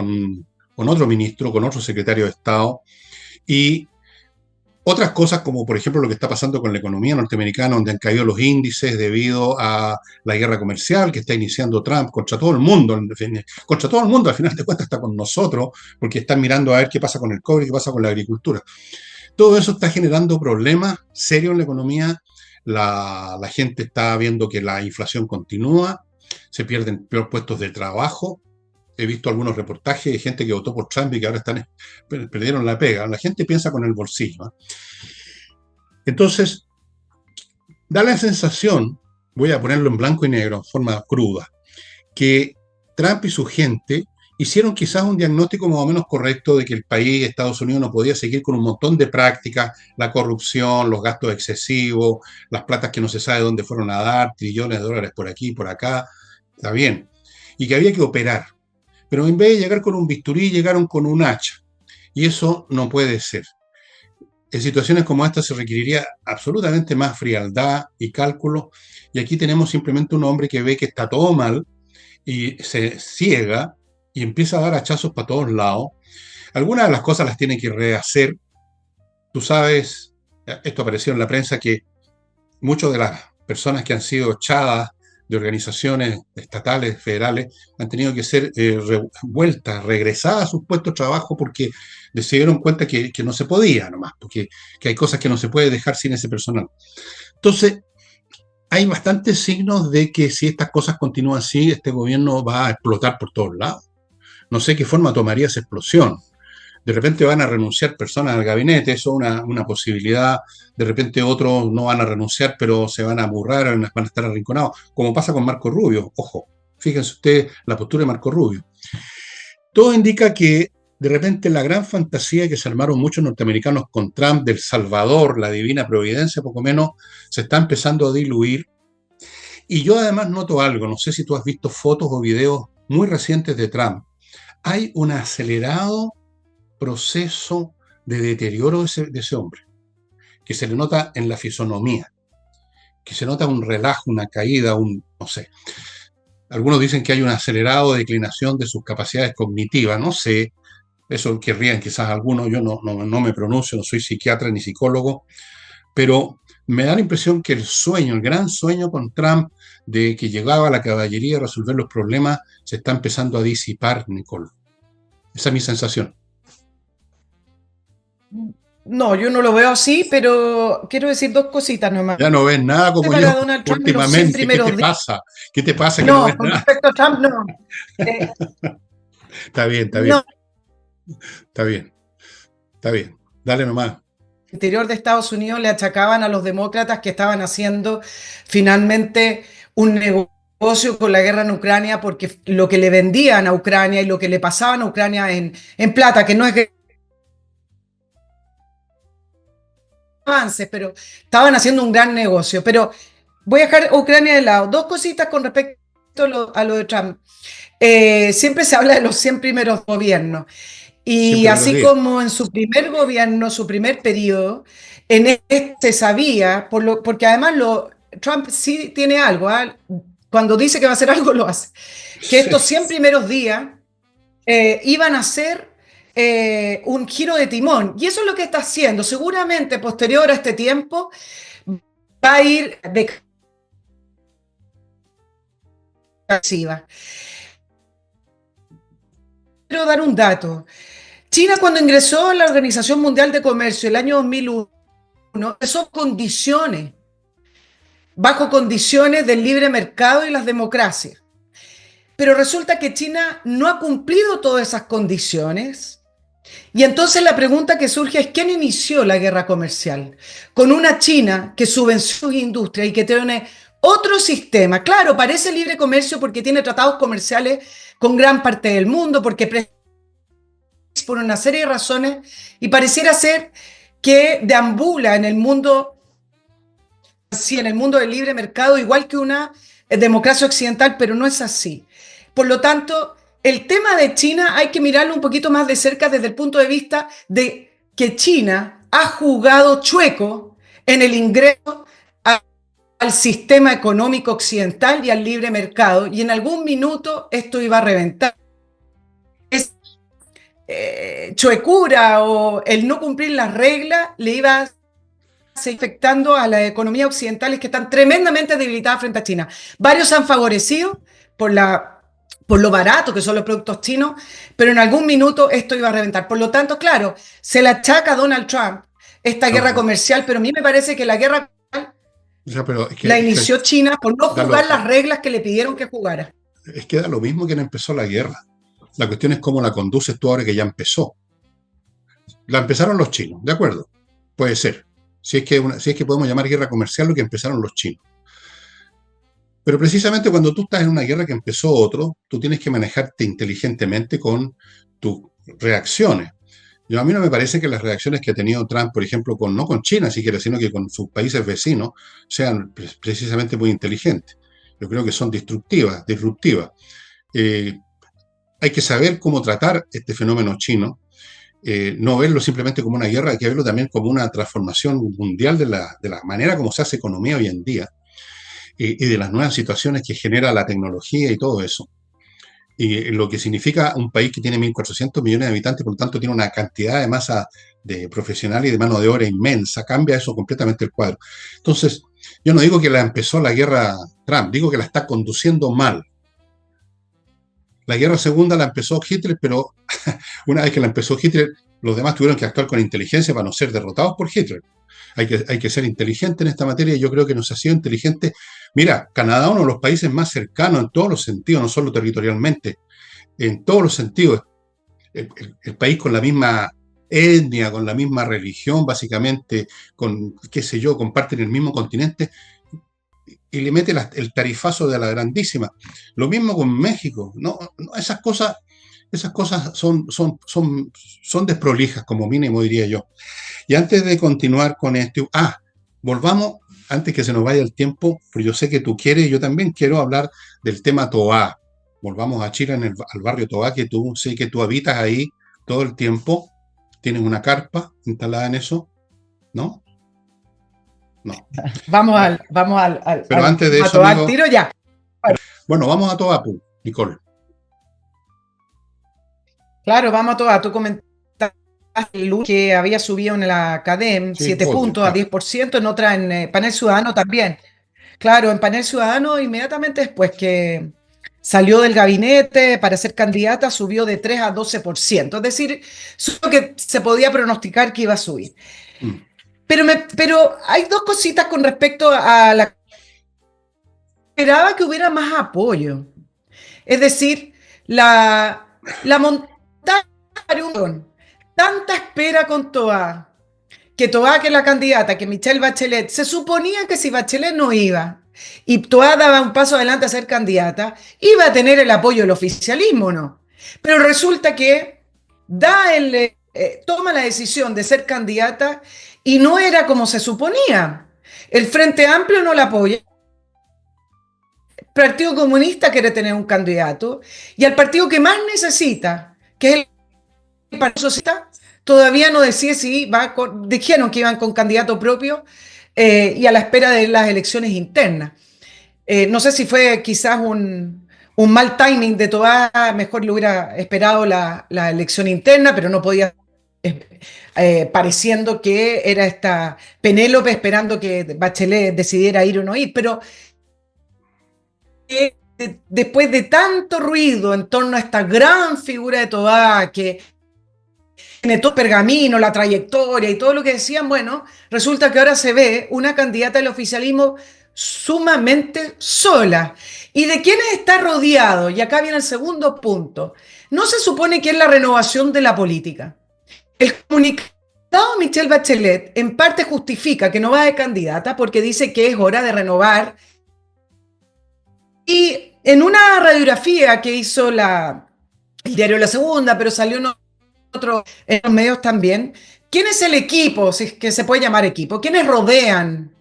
ministro, con otro secretario de Estado, y otras cosas como por ejemplo lo que está pasando con la economía norteamericana, donde han caído los índices debido a la guerra comercial que está iniciando Trump contra todo el mundo, contra todo el mundo, al final de cuentas está con nosotros, porque están mirando a ver qué pasa con el cobre, qué pasa con la agricultura. Todo eso está generando problemas serios en la economía. La gente está viendo que la inflación continúa, se pierden puestos de trabajo. He visto algunos reportajes de gente que votó por Trump y que ahora perdieron la pega. La gente piensa con el bolsillo, ¿eh? Entonces, da la sensación, voy a ponerlo en blanco y negro, en forma cruda, que Trump y su gente hicieron quizás un diagnóstico más o menos correcto de que el país, Estados Unidos, no podía seguir con un montón de prácticas, la corrupción, los gastos excesivos, las platas que no se sabe dónde fueron a dar, trillones de dólares por aquí, por acá, está bien, y que había que operar. Pero en vez de llegar con un bisturí, llegaron con un hacha. Y eso no puede ser. En situaciones como esta se requeriría absolutamente más frialdad y cálculo. Y aquí tenemos simplemente un hombre que ve que está todo mal y se ciega y empieza a dar hachazos para todos lados. Algunas de las cosas las tiene que rehacer. Tú sabes, esto apareció en la prensa, que muchas de las personas que han sido echadas de organizaciones estatales, federales, han tenido que ser regresadas a sus puestos de trabajo porque se dieron cuenta que no se podía nomás, porque que hay cosas que no se puede dejar sin ese personal. Entonces, hay bastantes signos de que si estas cosas continúan así, este gobierno va a explotar por todos lados. No sé qué forma tomaría esa explosión. De repente van a renunciar personas al gabinete, eso es una posibilidad. De repente otros no van a renunciar, pero se van a aburrar, van a estar arrinconados, como pasa con Marco Rubio. Ojo, fíjense ustedes la postura de Marco Rubio. Todo indica que de repente la gran fantasía que se armaron muchos norteamericanos con Trump del Salvador, la divina providencia, poco menos, se está empezando a diluir. Y yo además noto algo, no sé si tú has visto fotos o videos muy recientes de Trump. Hay un acelerado proceso de deterioro de ese hombre, que se le nota en la fisonomía, que se nota un relajo, una caída, no sé. Algunos dicen que hay un acelerado de declinación de sus capacidades cognitivas, no sé, eso querrían quizás algunos, yo no me pronuncio, no soy psiquiatra ni psicólogo, pero me da la impresión que el sueño, el gran sueño con Trump de que llegaba la caballería a resolver los problemas, se está empezando a disipar, Nicole. Esa es mi sensación. No, yo no lo veo así, pero quiero decir dos cositas nomás. Ya no ves nada como Para yo Donald Trump en los 100 últimamente. ¿Qué te primeros días. pasa? ¿Qué te pasa que no No, ves con nada? respecto a Trump, no. Está bien, está No. bien. Está bien, está bien. Dale nomás. El interior de Estados Unidos le achacaban a los demócratas que estaban haciendo finalmente un negocio con la guerra en Ucrania, porque lo que le vendían a Ucrania y lo que le pasaban a Ucrania en plata, que no es que avances, pero estaban haciendo un gran negocio. Pero voy a dejar Ucrania de lado. Dos cositas con respecto a lo de Trump. Siempre se habla de los 100 primeros gobiernos. Y así como en su primer gobierno, su primer periodo, en este se sabía, porque además Trump sí tiene algo, ¿eh? Cuando dice que va a hacer algo, lo hace, que estos 100 primeros días iban a ser un giro de timón. Y eso es lo que está haciendo. Seguramente posterior a este tiempo va a ir de Quiero dar un dato. China, cuando ingresó a la Organización Mundial de Comercio el año 2001, empezó bajo condiciones del libre mercado y las democracias. Pero resulta que China no ha cumplido todas esas condiciones. Y entonces la pregunta que surge es: ¿quién inició la guerra comercial? Con una China que subvenció sus industrias y que tiene otro sistema. Claro, parece libre comercio porque tiene tratados comerciales con gran parte del mundo, porque por una serie de razones, y pareciera ser que deambula en el mundo, sí, en el mundo del libre mercado, igual que una democracia occidental, pero no es así. Por lo tanto, el tema de China hay que mirarlo un poquito más de cerca desde el punto de vista de que China ha jugado chueco en el ingreso al sistema económico occidental y al libre mercado, y en algún minuto esto iba a reventar. Chuecura o el no cumplir las reglas le iba a seguir afectando a las economías occidentales que están tremendamente debilitadas frente a China. Varios han favorecido por lo barato que son los productos chinos, pero en algún minuto esto iba a reventar. Por lo tanto, claro, se le achaca a Donald Trump esta guerra comercial, pero a mí me parece que la guerra la inició China por no jugar las reglas que le pidieron que jugara. Es que da lo mismo que no empezó la guerra. La cuestión es cómo la conduces tú ahora que ya empezó. La empezaron los chinos, ¿de acuerdo? Puede ser. Si es que podemos llamar guerra comercial lo que empezaron los chinos. Pero precisamente cuando tú estás en una guerra que empezó otro, tú tienes que manejarte inteligentemente con tus reacciones. A mí no me parece que las reacciones que ha tenido Trump, por ejemplo, no con China siquiera, sino que con sus países vecinos, sean precisamente muy inteligentes. Yo creo que son disruptivas. Hay que saber cómo tratar este fenómeno chino, no verlo simplemente como una guerra, hay que verlo también como una transformación mundial de la manera como se hace economía hoy en día, y de las nuevas situaciones que genera la tecnología y todo eso. Y lo que significa un país que tiene 1.400 millones de habitantes, por lo tanto tiene una cantidad de masa de profesionales y de mano de obra inmensa, cambia eso completamente el cuadro. Entonces, yo no digo que la empezó la guerra Trump, digo que la está conduciendo mal. La guerra segunda la empezó Hitler, pero una vez que la empezó Hitler, los demás tuvieron que actuar con inteligencia para no ser derrotados por Hitler. Hay que ser inteligente en esta materia, y yo creo que no se ha sido inteligente. Mira, Canadá es uno de los países más cercanos en todos los sentidos, no solo territorialmente, en todos los sentidos. El país con la misma etnia, con la misma religión, básicamente, qué sé yo, comparten el mismo continente, y le mete el tarifazo de la grandísima. Lo mismo con México. No, esas cosas son desprolijas, como mínimo, diría yo. Y antes de continuar con esto, volvamos, antes que se nos vaya el tiempo, porque yo sé que tú quieres y yo también quiero hablar del tema Toa. Volvamos a Chile, al barrio Toa, que sé que tú habitas ahí todo el tiempo. Tienes una carpa instalada en eso, ¿no? No. Vamos al Pero antes de eso, amigo, tiro ya. Bueno, vamos a Toa, Nicole. Claro, vamos a Toa. Tú comentaste que había subido en la CADEM, 7 puntos a 10%, en otra en Panel Ciudadano también. Claro, en Panel Ciudadano inmediatamente después que salió del gabinete para ser candidata, subió de 3 a 12%. Es decir, subió que se podía pronosticar que iba a subir. Pero hay dos cositas con respecto a la... Esperaba que hubiera más apoyo. Es decir, la montaña, tanta espera con Toá, que es la candidata, que Michelle Bachelet, se suponía que si Bachelet no iba y Toá daba un paso adelante a ser candidata, iba a tener el apoyo del oficialismo, ¿no? Pero resulta que toma la decisión de ser candidata y no era como se suponía. El Frente Amplio no la apoya. El Partido Comunista quiere tener un candidato y al partido que más necesita, que es el Partido Socialista, todavía no decide si dijeron que iban con candidato propio y a la espera de las elecciones internas. No sé si fue quizás un mal timing de Toá, mejor le hubiera esperado la elección interna, pero no podía, pareciendo que era esta Penélope esperando que Bachelet decidiera ir o no ir, pero después de tanto ruido en torno a esta gran figura de Toá, que tiene todo el pergamino, la trayectoria y todo lo que decían, bueno, resulta que ahora se ve una candidata del oficialismo sumamente sola. ¿Y de quiénes está rodeado? Y acá viene el segundo punto. No se supone que es la renovación de la política. El comunicado de Michelle Bachelet en parte justifica que no va de candidata porque dice que es hora de renovar. Y en una radiografía que hizo el diario La Segunda, pero salió en los medios también, ¿quién es el equipo, si es que se puede llamar equipo? ¿Quiénes rodean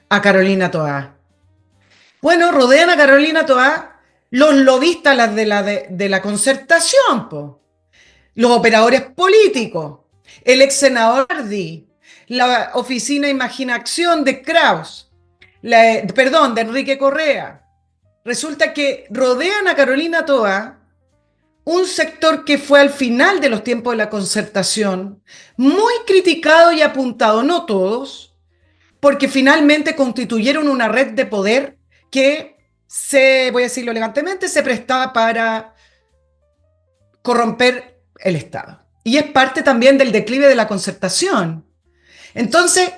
a Carolina Toá? Bueno, rodean a Carolina Toá los lobistas de la Concertación, los operadores políticos, el ex senador Ardi, la oficina Imagina Acción de Kraus, de Enrique Correa. Resulta que rodean a Carolina Toá un sector que fue al final de los tiempos de la Concertación muy criticado y apuntado, no todos, porque finalmente constituyeron una red de poder que, voy a decirlo elegantemente, se prestaba para corromper el Estado. Y es parte también del declive de la Concertación. Entonces,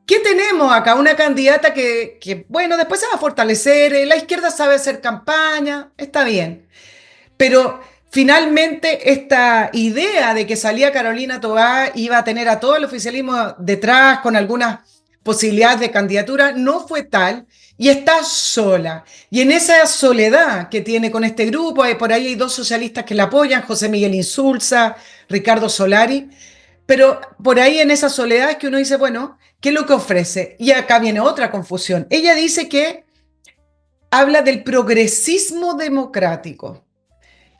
¿qué tenemos acá? Una candidata que, bueno, después se va a fortalecer, la izquierda sabe hacer campaña, está bien. Pero finalmente esta idea de que salía Carolina Toá iba a tener a todo el oficialismo detrás con algunas posibilidades de candidatura no fue tal y está sola. Y en esa soledad que tiene con este grupo, por ahí hay dos socialistas que la apoyan, José Miguel Insulza, Ricardo Solari, pero por ahí en esa soledad es que uno dice, bueno, ¿qué es lo que ofrece? Y acá viene otra confusión. Ella dice que habla del progresismo democrático.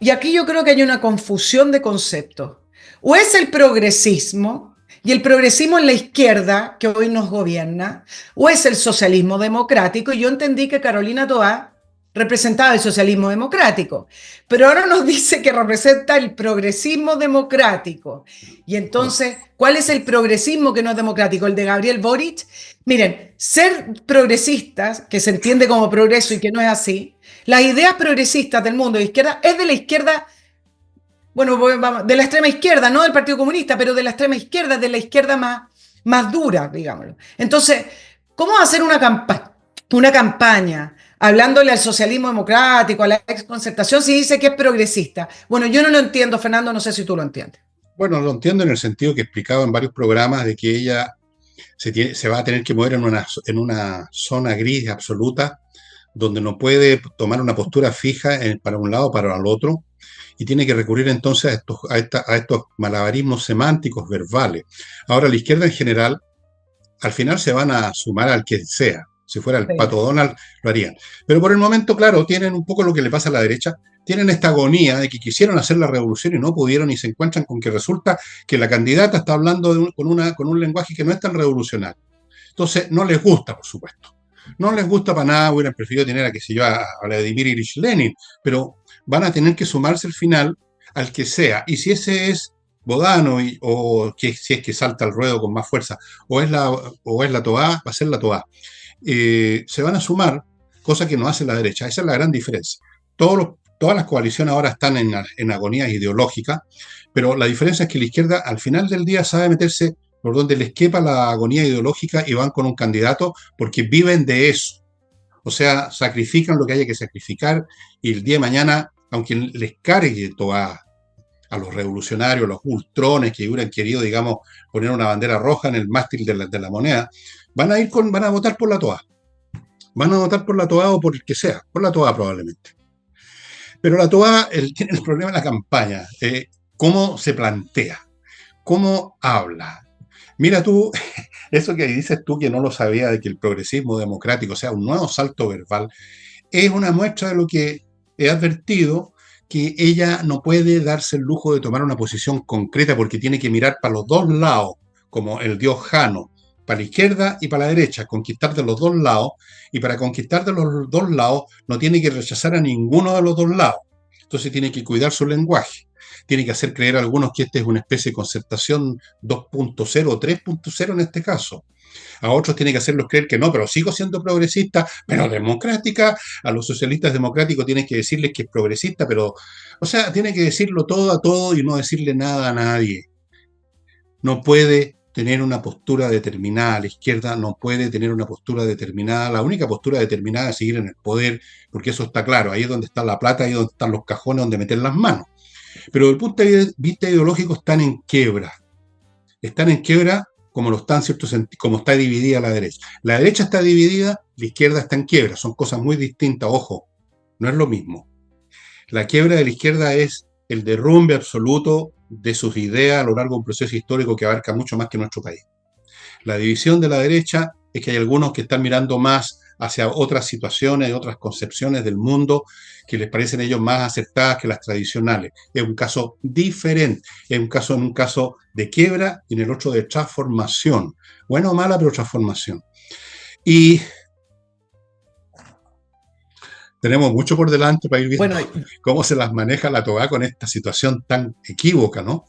Y aquí yo creo que hay una confusión de conceptos. O es el progresismo, y el progresismo en la izquierda que hoy nos gobierna, o es el socialismo democrático, y yo entendí que Carolina Toá representaba el socialismo democrático, pero ahora nos dice que representa el progresismo democrático. Y entonces, ¿cuál es el progresismo que no es democrático? ¿El de Gabriel Boric? Miren, ser progresistas, que se entiende como progreso y que no es así, las ideas progresistas del mundo de izquierda es de la izquierda, bueno, de la extrema izquierda, no del Partido Comunista, pero de la extrema izquierda, de la izquierda más dura, digámoslo. Entonces, ¿cómo hacer una campaña hablándole al socialismo democrático, a la exconcertación, si dice que es progresista? Bueno, yo no lo entiendo, Fernando, no sé si tú lo entiendes. Bueno, lo entiendo en el sentido que he explicado en varios programas de que ella se va a tener que mover en una zona gris absoluta, donde no puede tomar una postura fija para un lado o para el otro, y tiene que recurrir entonces a estos malabarismos semánticos verbales. Ahora, la izquierda en general, al final se van a sumar al que sea. Si fuera el Pato Donald, lo harían. Pero por el momento, claro, tienen un poco lo que le pasa a la derecha, tienen esta agonía de que quisieron hacer la revolución y no pudieron, y se encuentran con que resulta que la candidata está hablando con un lenguaje que no es tan revolucionario. Entonces, no les gusta, por supuesto. No les gusta para nada, hubieran preferido tener a Vladimir Ilich Lenin, pero van a tener que sumarse al final al que sea. Y si ese es Bodano, o que si es que salta al ruedo con más fuerza, o es la Toa, va a ser la Toa. Se van a sumar, cosa que no hace la derecha. Esa es la gran diferencia. Todas las coaliciones ahora están en agonía ideológica, pero la diferencia es que la izquierda al final del día sabe meterse por donde les quepa la agonía ideológica y van con un candidato porque viven de eso. O sea, sacrifican lo que haya que sacrificar y el día de mañana, aunque les cargue a los revolucionarios, a los ultrones que hubieran querido, digamos, poner una bandera roja en el mástil de la moneda, van a votar por la Toa. Van a votar por la Toa o por el que sea, por la Toa probablemente. Pero la Toa tiene el problema de la campaña, cómo se plantea, cómo habla. Mira tú, eso que dices tú que no lo sabía de que el progresismo democrático sea un nuevo salto verbal, es una muestra de lo que he advertido, que ella no puede darse el lujo de tomar una posición concreta porque tiene que mirar para los dos lados, como el dios Jano, para la izquierda y para la derecha, conquistar de los dos lados, y para conquistar de los dos lados no tiene que rechazar a ninguno de los dos lados. Entonces tiene que cuidar su lenguaje. Tiene que hacer creer a algunos que esta es una especie de concertación 2.0 o 3.0 en este caso. A otros tiene que hacerlos creer que no, pero sigo siendo progresista, pero democrática. A los socialistas democráticos tiene que decirles que es progresista, pero, o sea, tiene que decirlo todo a todo y no decirle nada a nadie. No puede tener una postura determinada, la izquierda no puede tener una postura determinada, la única postura determinada es seguir en el poder, porque eso está claro, ahí es donde está la plata, ahí es donde están los cajones donde meter las manos. Pero desde el punto de vista ideológico están en quiebra como lo están, ¿cierto? Como está dividida la derecha. La derecha está dividida, la izquierda está en quiebra, son cosas muy distintas, ojo, no es lo mismo. La quiebra de la izquierda es el derrumbe absoluto de sus ideas a lo largo de un proceso histórico que abarca mucho más que nuestro país. La división de la derecha es que hay algunos que están mirando más hacia otras situaciones, otras concepciones del mundo que les parecen a ellos más acertadas que las tradicionales. Es un caso diferente, es en un caso de quiebra y en el otro de transformación. Buena o mala, pero transformación. Y tenemos mucho por delante para ir viendo cómo se las maneja la Toa con esta situación tan equívoca, ¿no?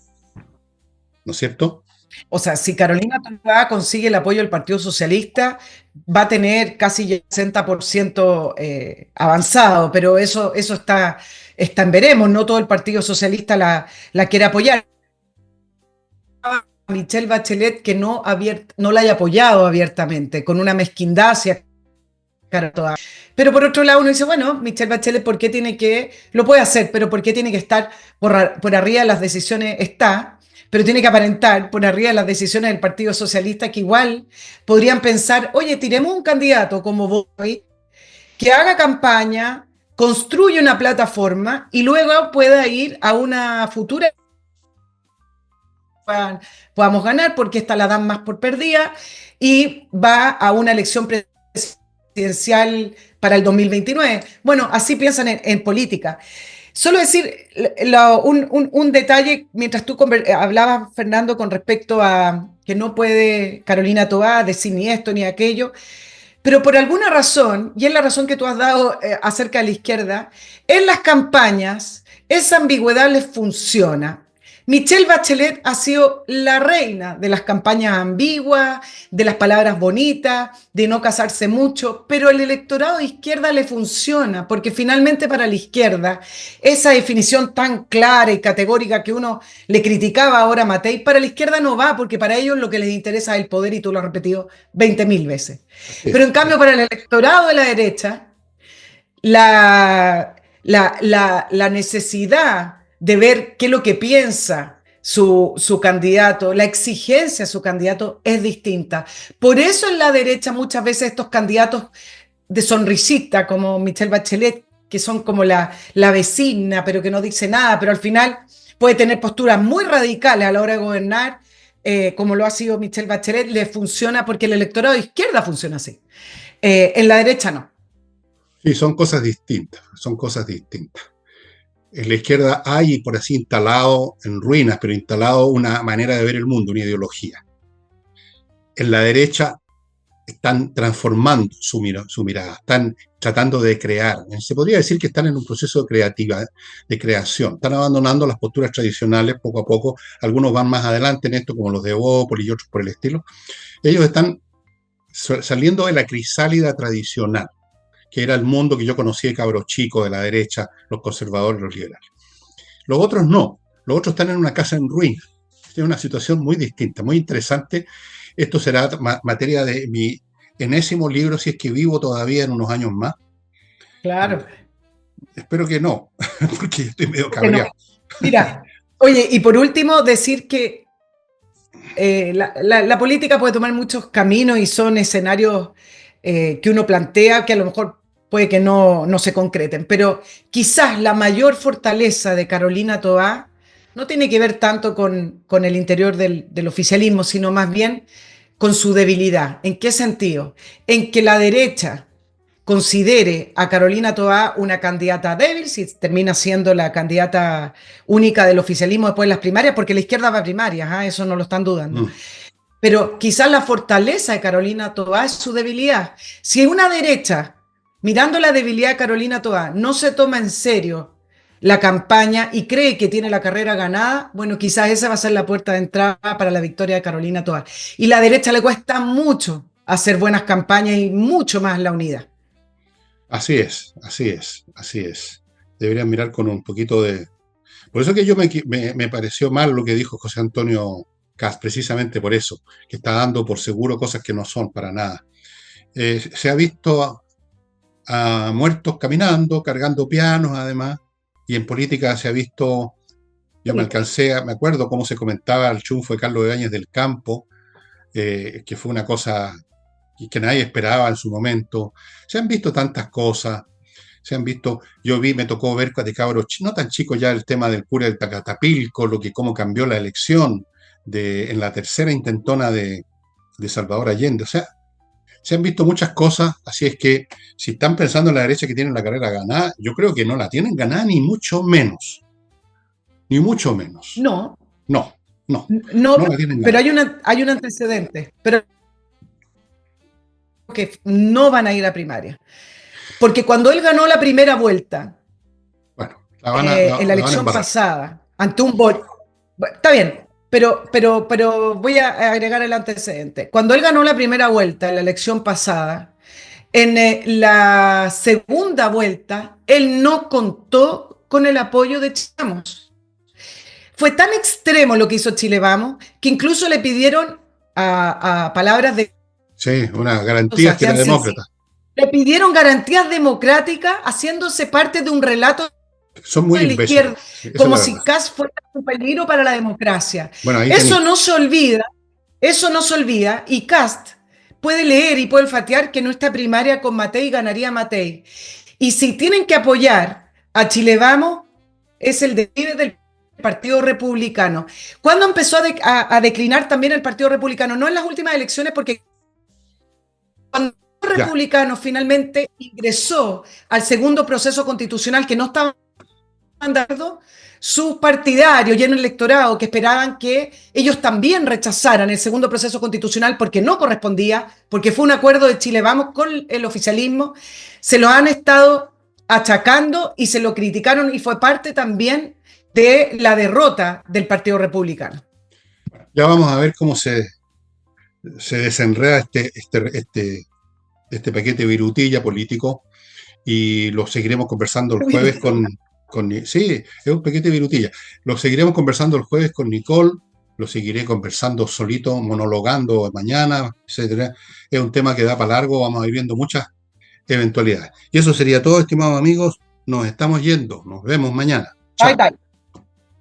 ¿No es cierto? O sea, si Carolina Toa consigue el apoyo del Partido Socialista, va a tener casi ya el 60% avanzado, pero eso está en veremos, no todo el Partido Socialista la quiere apoyar. Michelle Bachelet que no la haya apoyado abiertamente, con una mezquindad hacia Toa. Pero por otro lado uno dice, bueno, Michelle Bachelet, ¿por qué lo puede hacer, pero por qué tiene que estar por arriba de las decisiones? Pero tiene que aparentar por arriba de las decisiones del Partido Socialista, que igual podrían pensar, oye, tiremos un candidato como Boy, que haga campaña, construya una plataforma y luego pueda ir a una futura podamos ganar, porque esta la dan más por perdida, y va a una elección presidencial para el 2029. Bueno, así piensan en política. Solo decir un detalle, mientras tú hablabas, Fernando, con respecto a que no puede Carolina Toa decir ni esto ni aquello, pero por alguna razón, y es la razón que tú has dado acerca de la izquierda, en las campañas esa ambigüedad les funciona. Michelle Bachelet ha sido la reina de las campañas ambiguas, de las palabras bonitas, de no casarse mucho, pero el electorado de izquierda le funciona, porque finalmente para la izquierda, esa definición tan clara y categórica que uno le criticaba ahora a Matei, para la izquierda no va, porque para ellos lo que les interesa es el poder, y tú lo has repetido 20.000 veces. Pero en cambio para el electorado de la derecha, la necesidad de ver qué es lo que piensa su candidato, la exigencia de su candidato es distinta. Por eso en la derecha muchas veces estos candidatos de sonrisita, como Michelle Bachelet, que son como la vecina, pero que no dice nada, pero al final puede tener posturas muy radicales a la hora de gobernar, como lo ha sido Michelle Bachelet, le funciona porque el electorado de izquierda funciona así. En la derecha no. Sí, son cosas distintas, son cosas distintas. En la izquierda hay, por así, instalado en ruinas, pero instalado una manera de ver el mundo, una ideología. En la derecha están transformando su mirada, están tratando de crear. Se podría decir que están en un proceso de creación. Están abandonando las posturas tradicionales poco a poco. Algunos van más adelante en esto, como los de Evópolis y otros por el estilo. Ellos están saliendo de la crisálida tradicional, que era el mundo que yo conocí de cabros chicos, de la derecha, los conservadores, los liberales. Los otros no. Los otros están en una casa en ruinas. Es una situación muy distinta, muy interesante. Esto será materia de mi enésimo libro, si es que vivo todavía en unos años más. Claro. Espero que no, porque estoy medio cabreado. No. Mira, oye, y por último, decir que la política puede tomar muchos caminos y son escenarios que uno plantea que a lo mejor puede que no se concreten, pero quizás la mayor fortaleza de Carolina Toá no tiene que ver tanto con el interior del oficialismo, sino más bien con su debilidad. ¿En qué sentido? En que la derecha considere a Carolina Toá una candidata débil, si termina siendo la candidata única del oficialismo después de las primarias, porque la izquierda va a primarias, eso no lo están dudando. Pero quizás la fortaleza de Carolina Toá es su debilidad. Si una derecha, mirando la debilidad de Carolina Toá, no se toma en serio la campaña y cree que tiene la carrera ganada, bueno, quizás esa va a ser la puerta de entrada para la victoria de Carolina Toá. Y a la derecha le cuesta mucho hacer buenas campañas y mucho más la unidad. Así es, así es, así es. Deberían mirar con un poquito de... Por eso que yo me pareció mal lo que dijo José Antonio Kast, precisamente por eso, que está dando por seguro cosas que no son para nada. Se ha visto a muertos caminando, cargando pianos además, y en política se ha visto, yo me acuerdo cómo se comentaba el triunfo de Carlos Ibáñez del Campo, que fue una cosa que nadie esperaba en su momento. Se han visto tantas cosas, me tocó ver de cabros, no tan chicos ya, el tema del cura del Tacatapilco, cómo cambió la elección en la tercera intentona de Salvador Allende. O sea, se han visto muchas cosas, así es que si están pensando en la derecha que tienen la carrera ganada, yo creo que no la tienen ganada ni mucho menos. Ni mucho menos. No. No la tienen pero ganada. hay un antecedente, pero que no van a ir a primaria. Porque cuando él ganó la primera vuelta, bueno, en la elección pasada, ante un Boric, está bien, pero voy a agregar el antecedente. Cuando él ganó la primera vuelta en la elección pasada, en la segunda vuelta, él no contó con el apoyo de Chile Vamos. Fue tan extremo lo que hizo Chile Vamos que incluso le pidieron a palabras de... Sí, una garantía que era demócrata. Le pidieron garantías democráticas haciéndose parte de un relato son muy de la izquierda, como si Kast fuera un peligro para la democracia. Bueno, eso no se olvida, y Kast puede leer y puede olfatear que en nuestra primaria con Matei ganaría Matei. Y si tienen que apoyar a Chile Vamos, es el declive del Partido Republicano. ¿Cuándo empezó a declinar también el Partido Republicano? No en las últimas elecciones, porque cuando el republicano finalmente ingresó al segundo proceso constitucional, que no estaban dando sus partidarios y en el electorado que esperaban que ellos también rechazaran el segundo proceso constitucional porque no correspondía, porque fue un acuerdo de Chile Vamos con el oficialismo, se lo han estado achacando y se lo criticaron y fue parte también de la derrota del Partido Republicano. Ya vamos a ver cómo se desenreda este paquete virutilla político y lo seguiremos conversando el jueves sí, es un paquete virutilla. Lo seguiremos conversando el jueves con Nicole, lo seguiré conversando solito, monologando mañana, etcétera. Es un tema que da para largo, vamos a ir viendo muchas eventualidades. Y eso sería todo, estimados amigos. Nos estamos yendo, nos vemos mañana. Chao. Bye, bye.